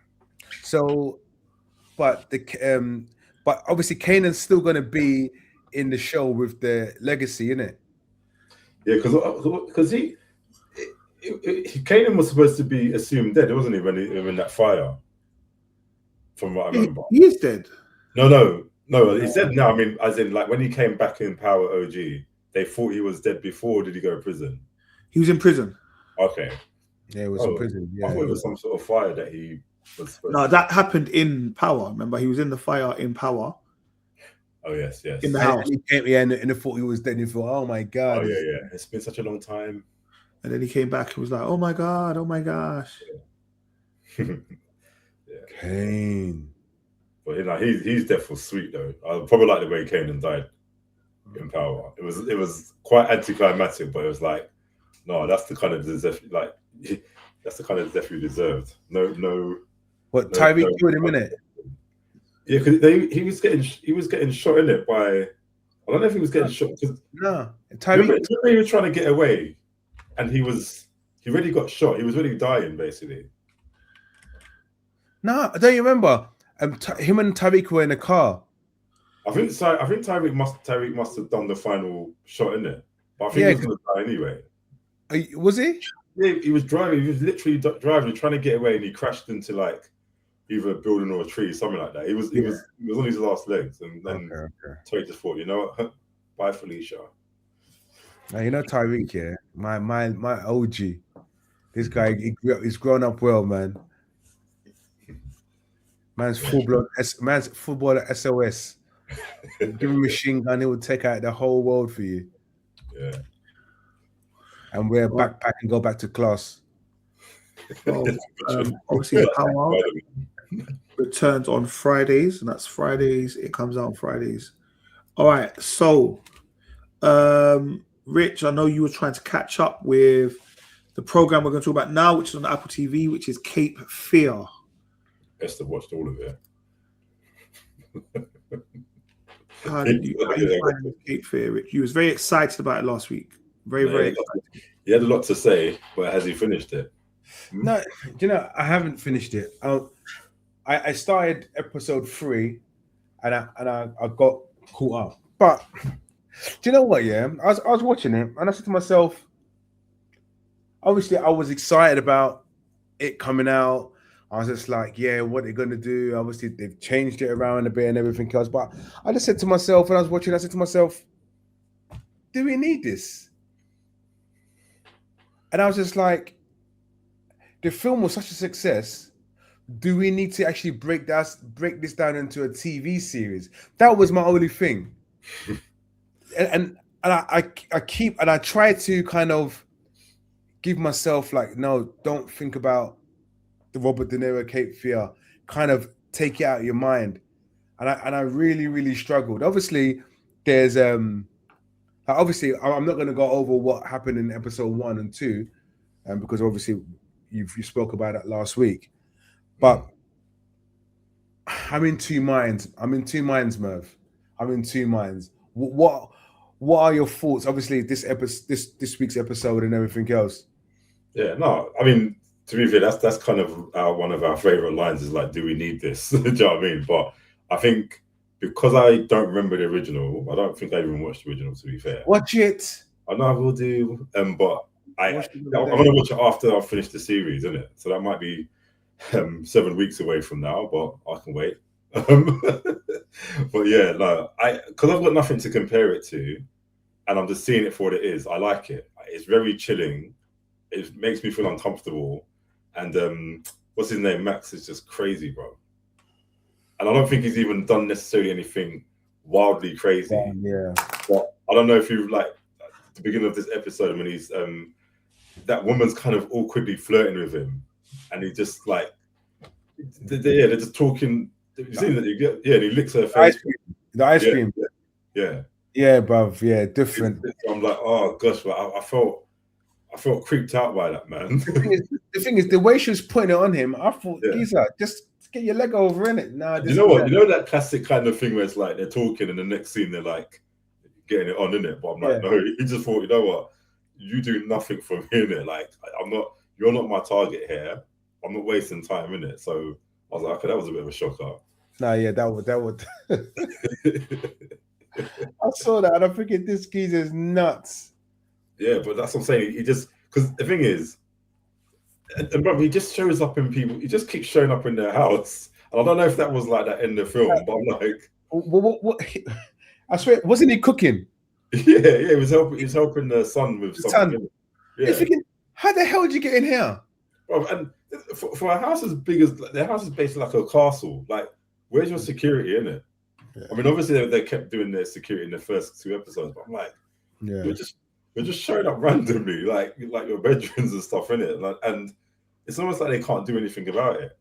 So, but obviously Kanan's still going to be in the show with the legacy, innit? Yeah, because Kanan was supposed to be assumed dead, wasn't he, when in that fire? From what I remember, he is dead. No. He's dead now. I mean, as in, like when he came back in Power OG, they thought he was dead before. Did he go to prison? He was in prison. Okay. Yeah, he was in prison. Yeah, I thought it was some sort of fire that he was. That happened in Power. Remember, he was in the fire in Power. Oh yes. In the house. He came, and they thought he was dead. And he thought, oh my god. Oh yeah. It's been such a long time. And then he came back and was like, oh my god, oh my gosh. Yeah. Kane. But he's definitely sweet though. I probably like the way Kanan died in Power. It was quite anticlimactic, but it was like, no, that's the kind of death you deserved. No. What Tyreek killed him, innit? Yeah, because he was getting shot in it by. I don't know if he was getting shot. No, Tyreek. He was trying to get away, and he really got shot. He was really dying, basically. No, I don't remember. Him and Tyreek were in a car. I think Tyreek must have done the final shot in it, but I think he was going to die anyway. Was he? he was driving. He was literally driving, trying to get away, and he crashed into like either a building or a tree, something like that. He was on his last legs, and then Toy just thought, you know what, bye Felicia. Now, you know Tyreek, yeah, my OG. This guy, he's grown up well, man. Man's full-blown, man's footballer SOS. Give him a machine gun, he will take out the whole world for you. Yeah. And wear a backpack and go back to class. So, obviously, Power returns on Fridays, and that's Fridays. It comes out on Fridays. All right. So, Rich, I know you were trying to catch up with the program we're going to talk about now, which is on Apple TV, which is Cape Fear. Esther watched all of it. How did you find Cape Fear, Rich? You was very excited about it last week. Very excited. He had a lot to say, but has he finished it? No, you know, I haven't finished it. I started episode 3, and I got caught up. But do you know what? Yeah, I was watching it, and I said to myself, obviously, I was excited about it coming out. I was just like, yeah, what they're gonna do? Obviously, they've changed it around a bit and everything else. But I just said to myself, when I was watching, I said to myself, do we need this? And I was just like, the film was such a success. Do we need to actually break this down into a TV series? That was my only thing. and I try to kind of give myself like, no, don't think about the Robert De Niro Cape Fear. Kind of take it out of your mind. And I really, really struggled. Obviously, there's obviously I'm not going to go over what happened in episode 1 and 2, because obviously you spoke about that last week. But I'm in two minds. Merv. I'm in two minds. What are your thoughts? Obviously, this week's episode and everything else. Yeah, no, I mean, to be fair, that's kind of one of our favorite lines is like, do we need this? Do you know what I mean? But I think because I don't remember the original, I don't think I even watched the original, to be fair. Watch it. I know I will do, but I'm going to watch it after I've finished the series, isn't it? So that might be 7 weeks away from now, but I can wait. But yeah, no, because I've got nothing to compare it to, and I'm just seeing it for what it is. I like it. It's very chilling. It makes me feel uncomfortable. And what's his name? Max is just crazy, bro. And I don't think he's even done necessarily anything wildly crazy. Yeah. But I don't know if you like at the beginning of this episode when he's that woman's kind of awkwardly flirting with him, and he just like they're just talking. You've seen that? And he licks her face. The ice cream. Yeah. Yeah, bruv. Yeah, different. I'm like, oh gosh, I felt creeped out by that, man. The thing is, the way she was putting it on him, I thought, geezer, just get your leg over in it. Nah, you know what? You know that classic kind of thing where it's like they're talking and the next scene they're like getting it on, innit? But I'm like, no, he just thought, you know what? You do nothing for me, innit? Like, you're not my target here. I'm not wasting time, innit? So I was like, okay, that was a bit of a shocker. Nah, yeah, that would. I saw that and I'm thinking this geezer's nuts. Yeah, but that's what I'm saying. He just, because the thing is, and brother, he just shows up in people. He just keeps showing up in their house. And I don't know if that was like that in the film, but I'm like, what? I swear, wasn't he cooking? Yeah, he was helping. He was helping the son with something. Yeah. Thinking, how the hell did you get in here? Bro, and for a house as big as their house is basically like a castle. Like, where's your security in it? Yeah. I mean, obviously they kept doing their security in the first 2 episodes, but I'm like, you're just showing up randomly, like your bedrooms and stuff in it, like, and it's almost like they can't do anything about it.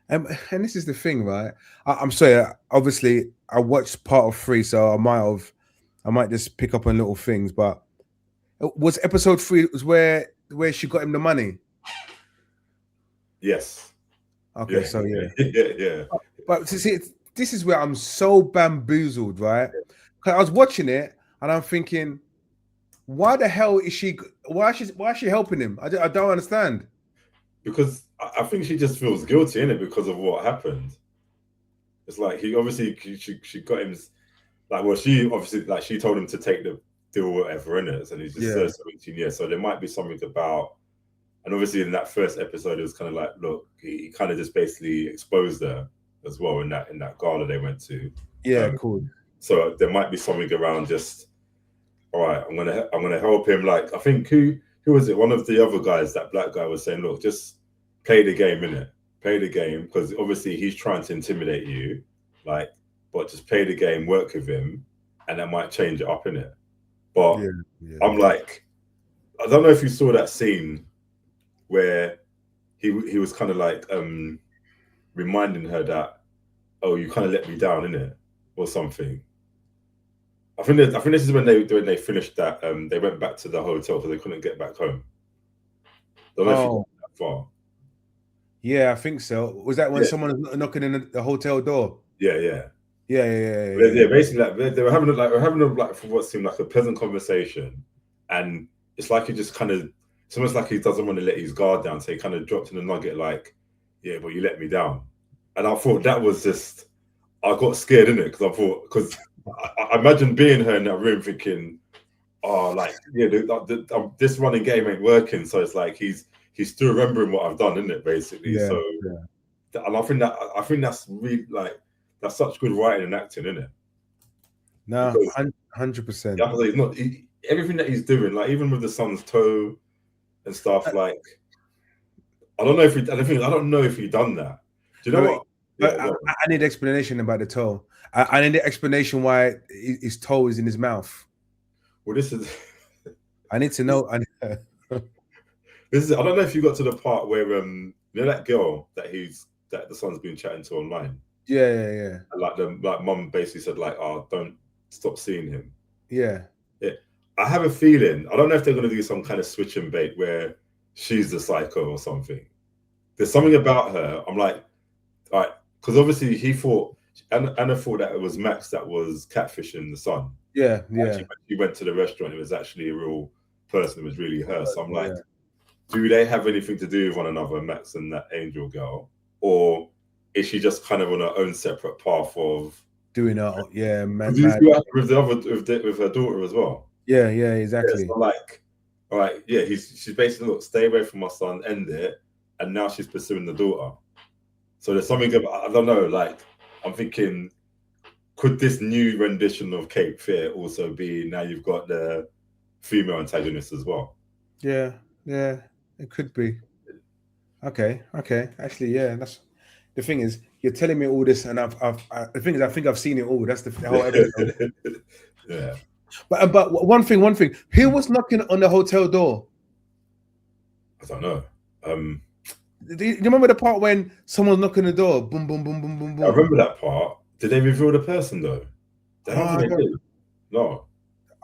And this is the thing, right? I'm sorry. Obviously, I watched part of 3, so I might just pick up on little things. But was episode 3 was where she got him the money? Yes. Okay, yeah. So yeah. Yeah. But to see, this is where I'm so bamboozled, right? Because I was watching it and I'm thinking, why the hell is she? Why is she helping him? I don't understand. Because I think she just feels guilty in it because of what happened. It's like he obviously she got him like, well, she obviously like she told him to take the deal or whatever in it, and he's just 17 years. So there might be something about And obviously in that first episode, it was kind of like, look, he kind of just basically exposed her as well in that gala they went to. Yeah, cool. So there might be something around just, all right, I'm gonna help him. Like, I think who was it? One of the other guys, that black guy, was saying, look, just play the game, innit? Play the game, because obviously he's trying to intimidate you, like, but just play the game, work with him, and that might change it up, innit? But Yeah. I'm like, I don't know if you saw that scene where he was kind of like reminding her that, oh, you kind of let me down, innit, or something. I think this is when they finished that. They went back to the hotel because they couldn't get back home. Don't know if you got that far. Yeah, I think so. Was that when someone was knocking in the hotel door? Yeah. Basically, like they were having like for what seemed like a pleasant conversation, and it's like he just kind of, it's almost like he doesn't want to let his guard down, so he kind of dropped in a nugget like, yeah, but you let me down. And I thought that was just, I got scared, innit? Because I thought, because I imagine being her in that room thinking, oh, like, yeah, this running game ain't working. So it's like he's still remembering what I've done, isn't it? Basically. Yeah, so, and I think that's really, like, that's such good writing and acting, isn't it? No, 100%. He's not everything that he's doing, like even with the son's toe and stuff. Like, I don't know if he done that. Do you know what? Yeah, I need explanation about the toe. I need the explanation why his toe is in his mouth. Well, this is. I need to know. This is. I don't know if you got to the part where you know that girl that the son's been chatting to online. Yeah. And like mum basically said like, oh, don't stop seeing him. Yeah. I have a feeling. I don't know if they're going to do some kind of switch and bait where she's the psycho or something. There's something about her. I'm like, all right, because obviously Anna thought that it was Max that was catfishing the son. Yeah. She went to the restaurant. It was actually a real person. It was really her. So I'm like, do they have anything to do with one another, Max and that angel girl, or is she just kind of on her own separate path of doing it? Yeah, man. With her daughter as well. Yeah, exactly. Yeah, so like, all right, yeah, she's basically, look, stay away from my son, end it, and now she's pursuing the daughter. So there's something about, I don't know, like, I'm thinking, could this new rendition of Cape Fear also be, now you've got the female antagonist as well? Yeah, it could be. Okay. Actually, yeah, that's the thing is, you're telling me all this, and the thing is, I think I've seen it all. That's the whole episode. Yeah. But one thing. Who was knocking on the hotel door? I don't know. Do you remember the part when someone's knocking the door? Boom, boom, boom, boom, boom, boom. I remember that part. Did they reveal the person though? No.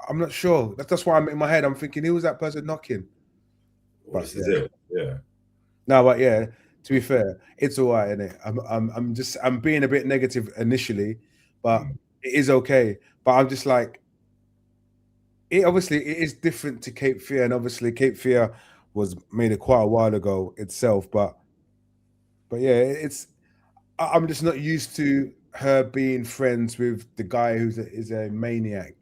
I'm not sure. That's why I'm in my head. I'm thinking, who was that person knocking? Well, this is it. Yeah. No, but yeah. To be fair, it's all right, innit? I'm being a bit negative initially, but it is okay. But I'm just like, it is different to Cape Fear, and obviously Cape Fear was made quite a while ago itself. But yeah, I'm just not used to her being friends with the guy is a maniac.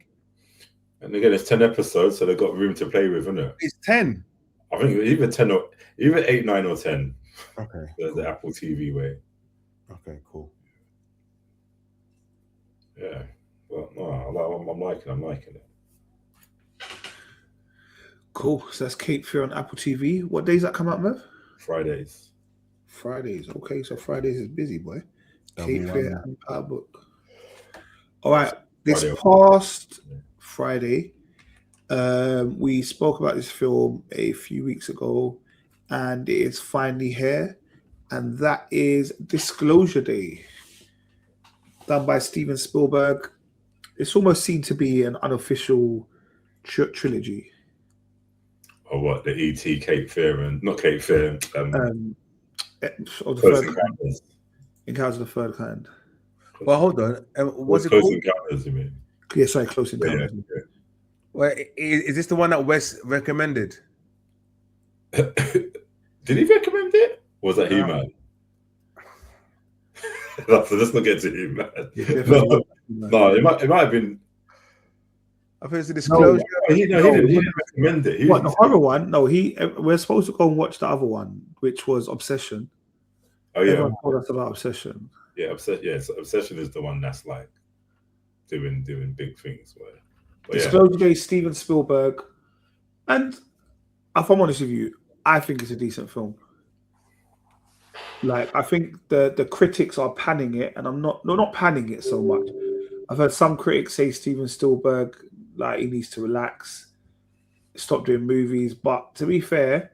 And again, it's 10 episodes, so they've got room to play with, isn't it? It's 10. I think either 10 or either 8, 9, or 10. Okay. The Apple TV way. Okay, cool. Yeah. Well, no, I'm liking it. Cool. So that's Cape Fear on Apple TV. What days that come out, Mev? Fridays. Okay, so Fridays is busy, boy. Cape Fear and Power Book. All right. This past Friday, we spoke about this film a few weeks ago, and it is finally here, and that is Disclosure Day, done by Steven Spielberg. It's almost seen to be an unofficial trilogy. Or what? The E.T., Cape Fear, and not Cape Fear. Of the third kind. Encounters of the Third Kind. Well, hold on. Was it Close called? Encounters, you mean? Yeah, sorry, Close Encounters. Yeah. Well, is this the one that Wes recommended? Did he recommend it? Or was that He-Man? So let's not get to He-Man. No, it might have been. I think it's a disclosure. He didn't recommend it. What, the horror one? No, we're supposed to go and watch the other one, which was Obsession. Oh yeah, Everyone told us about Obsession. Yeah, Obsession is the one that's like doing big things. Disclosure Day, Steven Spielberg, and if I'm honest with you, I think it's a decent film. Like, I think the critics are panning it, and I'm not panning it so much. I've heard some critics say Steven Spielberg, like, he needs to relax, stop doing movies. But to be fair,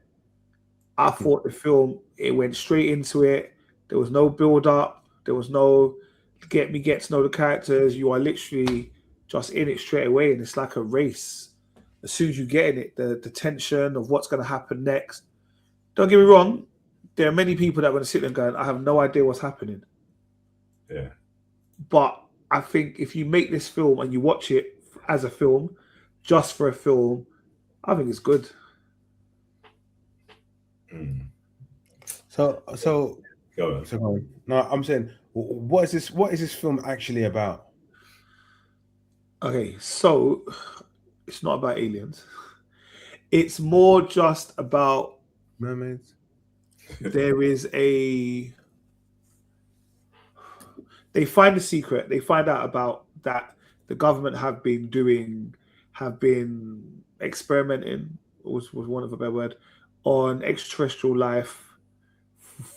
I thought the film, it went straight into it. There was no build up. There was no get to know the characters. You are literally just in it straight away, and it's like a race. As soon as you get in it, the tension of what's going to happen next. Don't get me wrong, there are many people that are going to sit there and go, I have no idea what's happening. Yeah. But I think if you make this film and you watch it as a film, just for a film, I think it's good. So Go on. No, I'm saying, what is this film actually about? Okay, so it's not about aliens. It's more just about mermaids. There is they find a secret. They find out about that the government have been experimenting, was one of a better word, on extraterrestrial life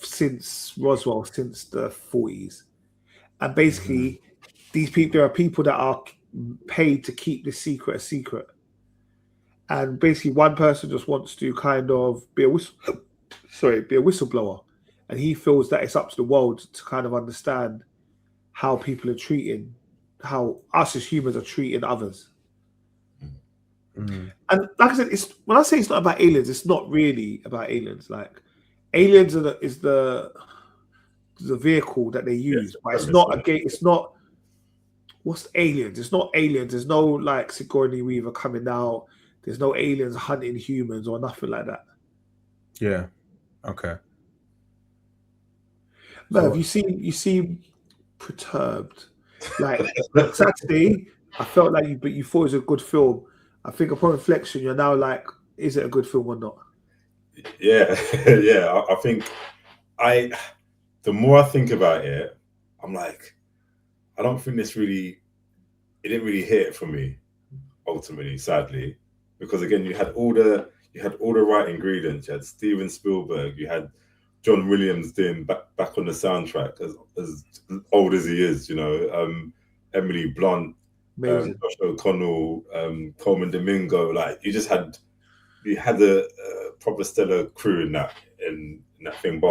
since Roswell, since the 40s. And basically, there are people that are paid to keep this secret a secret. And basically, one person just wants to kind of be a whistleblower. And he feels that it's up to the world to kind of understand how people are treating, how us as humans are treating others. And like I said, when I say it's not about aliens, it's not really about aliens. Like, aliens is the vehicle that they use, but it's not it's not. What's aliens? It's not aliens. There's no like Sigourney Weaver coming out. There's no aliens hunting humans or nothing like that. Yeah. Okay. No, you seem perturbed. Like Saturday, I felt like you thought it was a good film. I think upon reflection, you're now like, is it a good film or not? Yeah, yeah. I think the more I think about it, I'm like, I don't think it didn't really hit for me, ultimately, sadly, because again, you had all the right ingredients. You had Steven Spielberg, you had John Williams doing back on the soundtrack, as old as he is, Emily Blunt, Josh O'Connell, Coleman Domingo. Like, you had a proper stellar crew in that thing,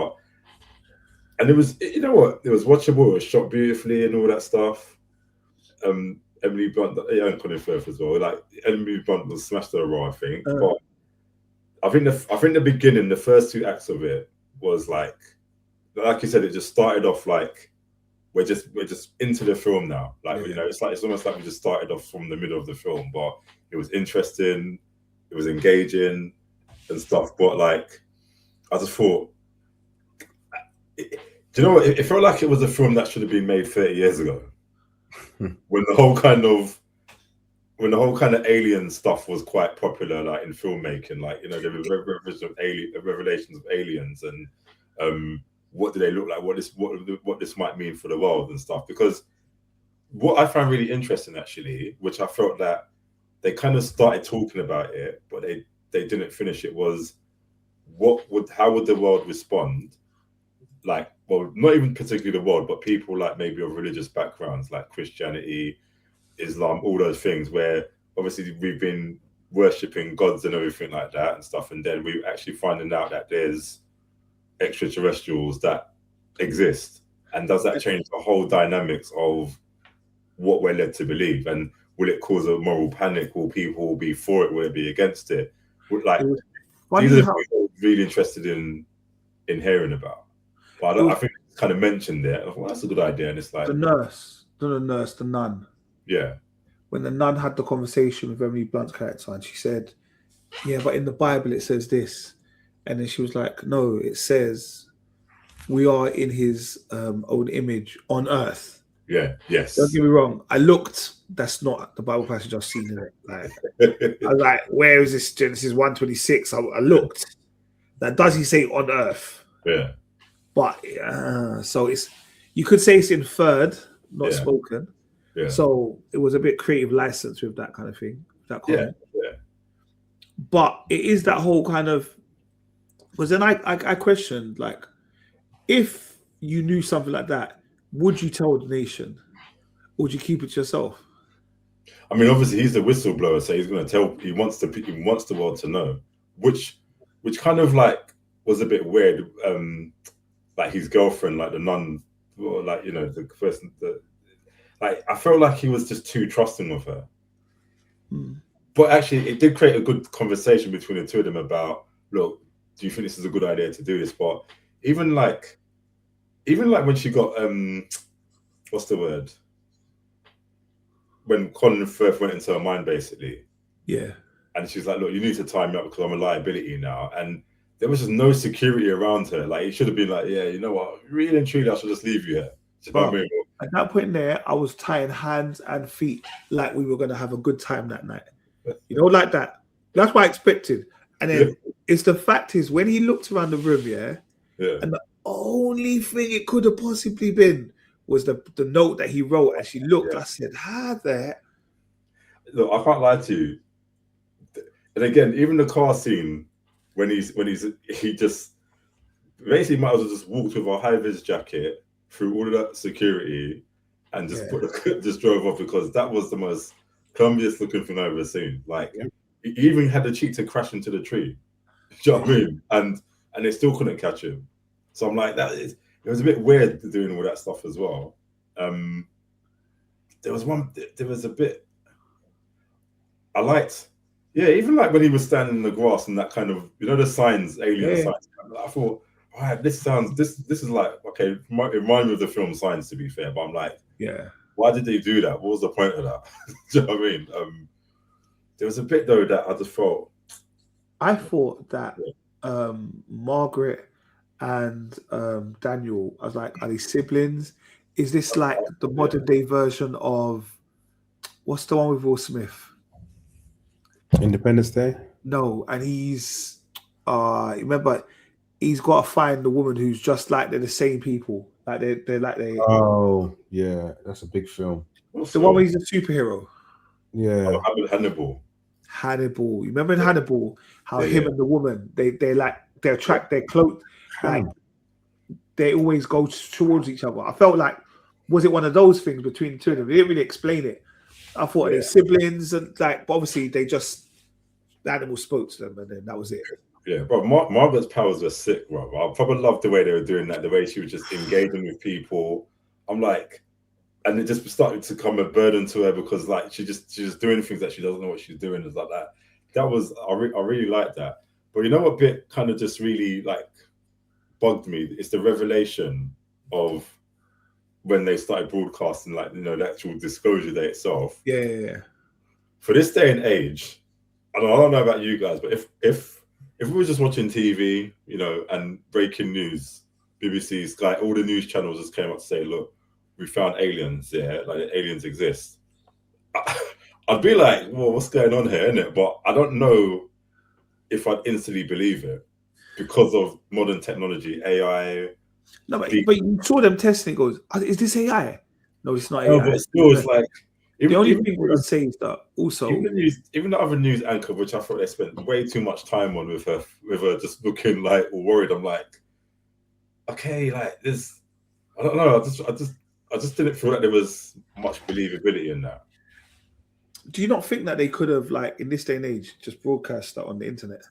and it was, it was watchable. It was shot beautifully and all that stuff. Emily Blunt, and Colin Firth as well. Like, Emily Blunt was smashed her role, I think. But I think the beginning, the first two acts of it was like you said, it just started off like we're just into the film now. Like, it's almost like we just started off from the middle of the film, but it was interesting, it was engaging and stuff. But like, I just thought, do you know what? It felt like it was a film that should have been made 30 years ago, when the whole kind of alien stuff was quite popular, like in filmmaking, like, the revelations of aliens and what do they look like, what this might mean for the world and stuff. Because what I found really interesting, actually, which I felt that they kind of started talking about it, but they didn't finish it, was how would the world respond? Like, well, not even particularly the world, but people like maybe of religious backgrounds, like Christianity, Islam, all those things, where obviously we've been worshipping gods and everything like that and stuff, and then we're actually finding out that there's extraterrestrials that exist. And does that change the whole dynamics of what we're led to believe? And will it cause a moral panic? Will people be for it? Will it be against it? Like, these are the things I'm really interested in hearing about. But I think it's kind of mentioned there. I thought, well, that's a good idea. And it's like the nun. Yeah. When the nun had the conversation with Emily Blunt's character, and she said, yeah, but in the Bible it says this. And then she was like, no, it says we are in his own image on earth. Yeah. Yes. Don't get me wrong. I looked. That's not the Bible passage I've seen in it. Like, I was like, where is this? Genesis 1:26. I looked. That does he say on earth? Yeah. But so it's, you could say it's inferred, not Yeah. spoken. Yeah. So it was a bit creative license with that kind of thing. That comment. Yeah. But it is that whole kind of, because then I questioned, like, if you knew something like that, would you tell the nation? Or would you keep it to yourself? I mean, obviously, he's the whistleblower, so he's going to tell. He wants the world to know, which kind of like was a bit weird. Like his girlfriend, like the nun, or like, you know, the person that, like, I felt like he was just too trusting of her. But actually, it did create a good conversation between the two of them about, look, do you think this is a good idea to do this? But even like when she got what's the word? When Conan first went into her mind, basically. Yeah. And she's like, look, you need to tie me up because I'm a liability now. And there was just no security around her. Like, it should have been like, yeah, you know what? Really and truly, I should just leave you here. Do you know what I mean? At that point there, I was tying hands and feet like we were going to have a good time that night. You know, like that. That's what I expected. And then it's the fact is, when he looked around the room, and the only thing it could have possibly been was the note that he wrote, and she looked. I said, "How the?" Look, I can't lie to you. And again, even the car scene when he just basically might as well just walked with a high vis jacket through all of that security and just just drove off, because that was the most clumsiest looking thing I've ever seen. Like, he even had the cheek to crash into the tree. Do you know what I mean? And they still couldn't catch him. So I'm like, it was a bit weird doing all that stuff as well. There was a bit I liked. Yeah, even like when he was standing in the grass and that kind of, you know, the signs, alien signs. I thought, all right, this is like, okay, it reminds me of the film Signs, to be fair. But I'm like, why did they do that? What was the point of that? Do you know what I mean? There was a bit though that I just thought. I thought that Margaret and Daniel, I was like, are they siblings? Is this like the modern day version of, what's the one with Will Smith? Independence Day? No, and he's remember, he's got to find the woman who's just like they're the same people. Like they're like they. Oh yeah, that's a big film. The one where he's a superhero. Yeah. Hannibal. You remember in Hannibal how him and the woman they attract their clothes, like they always go towards each other. I felt like, was it one of those things between the two of them? They didn't really explain it. I thought they're siblings, and like, but obviously they just, the animal spoke to them, and then that was it. Yeah, bro. Margaret's powers were sick, bro. I probably loved the way they were doing that, the way she was just engaging with people. I'm like, and it just started to become a burden to her, because like she's just doing things that she doesn't know what she's doing. It's like that. That was I really liked that. But you know what bit kind of just really like bugged me? It's the revelation of when they started broadcasting, like, you know, the actual disclosure day itself. Yeah. For this day and age, I don't know about you guys, but if we were just watching TV, you know, and breaking news, BBC, Sky, all the news channels just came up to say, look, we found aliens, like aliens exist. I'd be like, well, what's going on here, innit? But I don't know if I'd instantly believe it because of modern technology, AI. No, but you saw them testing. It goes, is this AI? No, it's not AI. No, but still, it's like the only thing we would say is that also even the other news anchor, which I thought they spent way too much time on with her just looking like all worried. I'm like, okay, like this. I don't know. I just didn't feel like there was much believability in that. Do you not think that they could have, like, in this day and age, just broadcast that on the internet?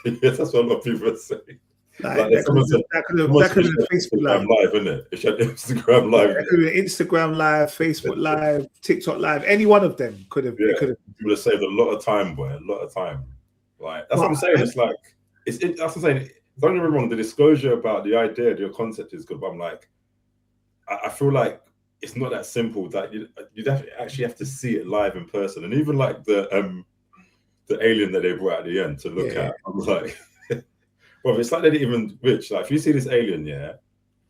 Yes, that's what a lot of people are saying. Like that could have been Facebook Live, isn't it? It should Instagram Live. That could have been Instagram Live, Facebook Live, TikTok Live. Any one of them could have. Yeah, it would have saved a lot of time, boy. A lot of time. Like, that's what I'm saying. It's like that's what I'm saying. Don't get me wrong. The disclosure about the idea, your concept is good, but I'm like, I feel like it's not that simple. That you'd actually have to see it live in person, and even like the alien that they brought at the end to look at. I was like, well, it's like they didn't even, Rich, like if you see this alien,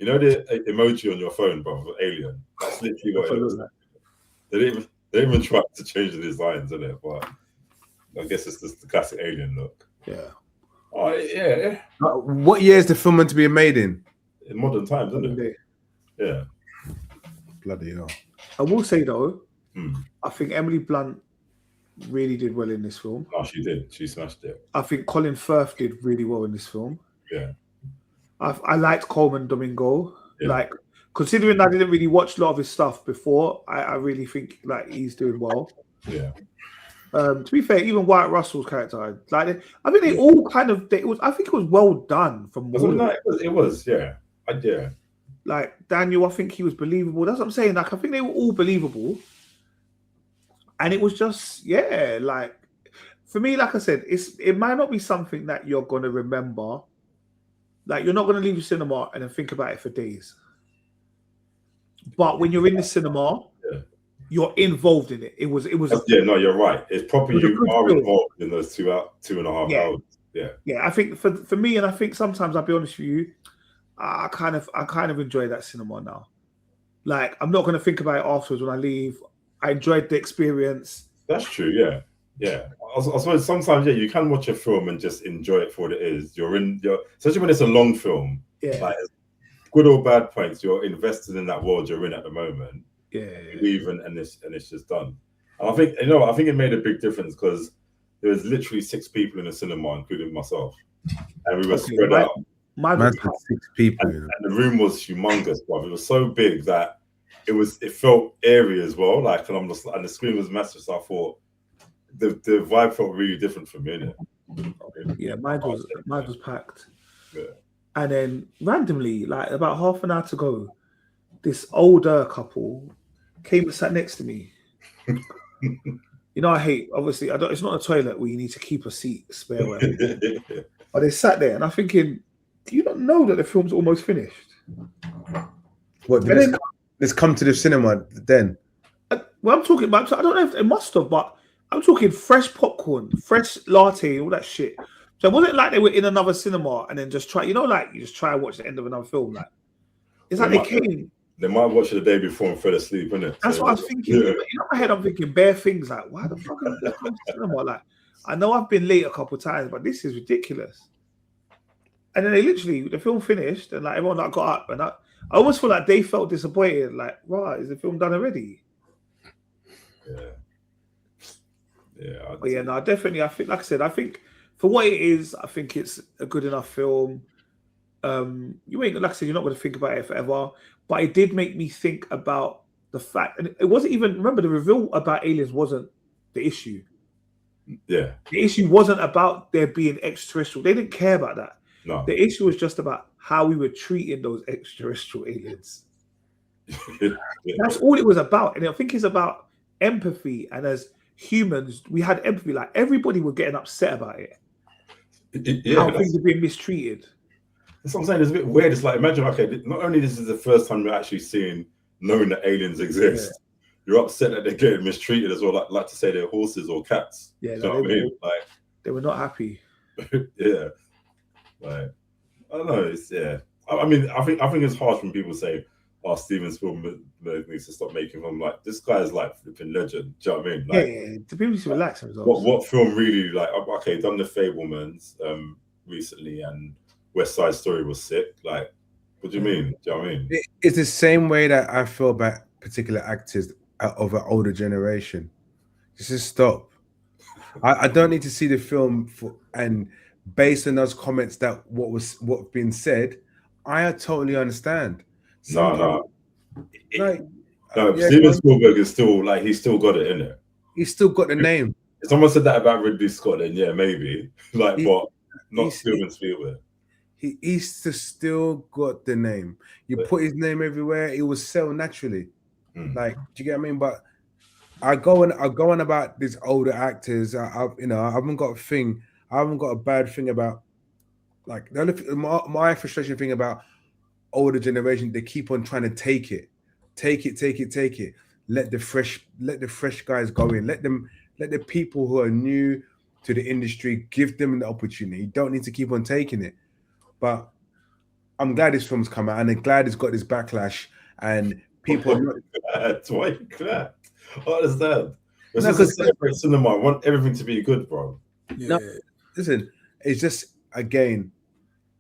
You know the emoji on your phone, bro, for Alien. That's literally what it was. They didn't even try to change the designs in it, but I guess it's just the classic Alien look. Yeah. Oh yeah. What year is the film meant to be made in? In modern times, isn't it? Yeah. Bloody hell. I will say though, I think Emily Blunt really did well in this film. Oh, she did. She smashed it. I think Colin Firth did really well in this film. Yeah. I liked Coleman Domingo. Yeah. Like, considering I didn't really watch a lot of his stuff before, I really think like he's doing well. Yeah. To be fair, even Wyatt Russell's character, like, I think they all kind of. I think it was well done from. It was. Yeah. Yeah. Like Daniel, I think he was believable. That's what I'm saying. Like, I think they were all believable, and it was just, yeah, like, for me, like I said, it might not be something that you're gonna remember. Like, you're not gonna leave the cinema and then think about it for days. But when you're in the cinema, you're involved in it. It was. Yeah, no, you're right. It's probably you are involved in those 2.5 hours. Yeah. Yeah, I think for me, and I think sometimes I'll be honest with you, I kind of enjoy that cinema now. Like, I'm not going to think about it afterwards when I leave. I enjoyed the experience. That's true. Yeah. Yeah. I suppose sometimes, you can watch a film and just enjoy it for what it is. Especially when it's a long film. Yeah. Like, good or bad points, you're invested in that world you're in at the moment. Yeah. You leave and it's just done. And I think it made a big difference because there was literally 6 people in the cinema, including myself, and we were spread out. Man, 6 people, and the room was humongous, bro. It was so big that it felt airy as well. Like, and the screen was massive, so I thought the vibe felt really different for me. Yeah, mine was packed. Yeah. And then randomly, like about half an hour to go, this older couple came and sat next to me. You know, I hate, obviously, it's not a toilet where you need to keep a seat spare. But they sat there, and I'm thinking, do you not know that the film's almost finished? What, let's come to the cinema then? Well, I'm talking about, I don't know if it must have, but I'm talking fresh popcorn, fresh latte, all that shit. So it wasn't like they were in another cinema and then just try, you know, like you just try and watch the end of another film. Like, it's like they came. They might watch it the day before and fell asleep, innit? That's what I was thinking. Yeah. In my head, I'm thinking bare things like, why the fuck am I going to the cinema? Like, I know I've been late a couple of times, but this is ridiculous. And then the film finished, and like everyone that got up, and I almost feel like they felt disappointed. Like, right, is the film done already? Yeah. But yeah, no, definitely. I think, like I said, I think for what it is, I think it's a good enough film. You ain't, like I said, you're not going to think about it forever. But it did make me think about the fact, and it wasn't even, remember, the reveal about aliens wasn't the issue. Yeah. The issue wasn't about there being extraterrestrial. They didn't care about that. No. The issue was just about how we were treating those extraterrestrial aliens. That's all it was about. And I think it's about empathy. And as humans, we had empathy. Like, everybody was getting upset about it. How things are being mistreated. That's what I'm saying. It's a bit weird. It's like, imagine, okay, not only this is the first time you're actually knowing that aliens exist, you're upset that they're getting mistreated as well. Like to say they're horses or cats. Yeah, you know what I mean? Like, they were not happy. Yeah. Like, I don't know. I mean, I think it's harsh when people say, "Oh, Steven Spielberg needs to stop making them." Like, this guy is like flipping legend. Do you know what I mean? Like, yeah. The people need to relax themselves. What film really, like? Okay, done The Fabelmans recently, and West Side Story was sick. Like, what do you mean? Do you know what I mean? It's the same way that I feel about particular actors of an older generation. Just stop. I don't need to see the film and based on those comments that what been said, I totally understand. No. Like, Steven Spielberg is still like, he's still got it in it. He's still got the name. If someone said that about Ridley Scott, then yeah, maybe. Like, but not Steven Spielberg. He's still got the name. You put his name everywhere, it will sell naturally. Like, do you get what I mean? But I go on about these older actors. I haven't got a bad thing about, like, my frustration thing about older generation. They keep on trying to take it. Let the fresh guys go in. Let the people who are new to the industry, give them the opportunity. You don't need to keep on taking it. But I'm glad this film's come out, and I'm glad it's got this backlash, and people are not. Why are you glad? I understand. This No, is a separate cinema. I want everything to be good, bro. Yeah. No, listen, it's just, again,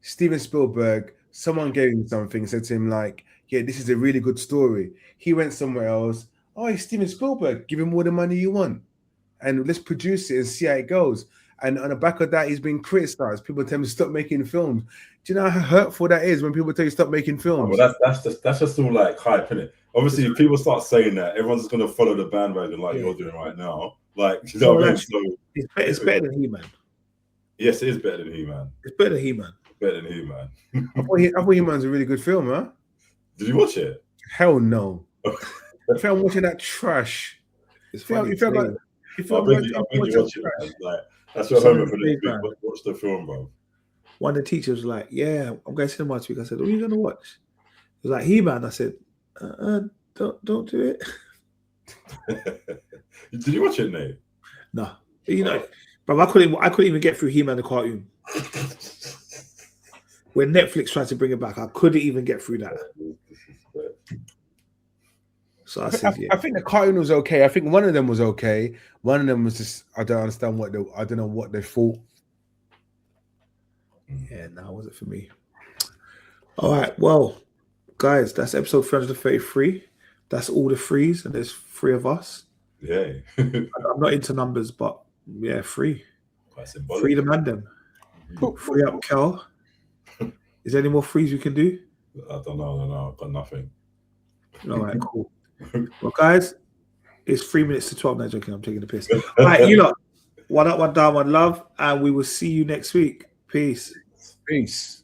Steven Spielberg, someone gave him something, said to him, like, yeah, this is a really good story. He went somewhere else. Oh, it's Steven Spielberg. Give him all the money you want. And let's produce it and see how it goes. And on the back of that, he's been criticized. People tell him to stop making films. Do you know how hurtful that is when people tell you stop making films? Well, that's just all like hype, innit? Obviously, if people start saying that, everyone's just gonna follow the bandwagon like you're doing right now. Like, you know what I mean? So it's better than He-Man. yes, it is better than He-Man. It's better than He-Man. Better than He-Man. I thought He-Man's a really good film, huh? Did you watch it? Hell no. I feel I'm watching that trash. It's You funny. feel like I think you watch it, man. Like, that's your homework for next week. Watch the film, bro. One of the teachers was like, "Yeah, I'm going to cinema this week." I said, "What are you going to watch?" He was like, "He-Man." I said, "Don't do it." Did you watch it, Nate? No, you know, bro, I couldn't even get through He-Man the cartoon. When Netflix tried to bring it back, I couldn't even get through that. So I said, I think the cartoon was okay. I think one of them was okay. One of them was just, I don't understand I don't know what they thought. yeah, no, it wasn't for me. All right, well, guys, that's episode 333. That's all the threes, and there's 3 of us. Yeah. I'm not into numbers, but yeah, 3. Quite symbolic. 3 the man them. 3 up, Kel. Is there any more 3s we can do? I don't know. I've got nothing. All right, cool. Well, guys, it's 3 minutes to 12. No, joking, I'm taking the piss. All right, you lot. One up, one down, one love, and we will see you next week. Peace. Peace.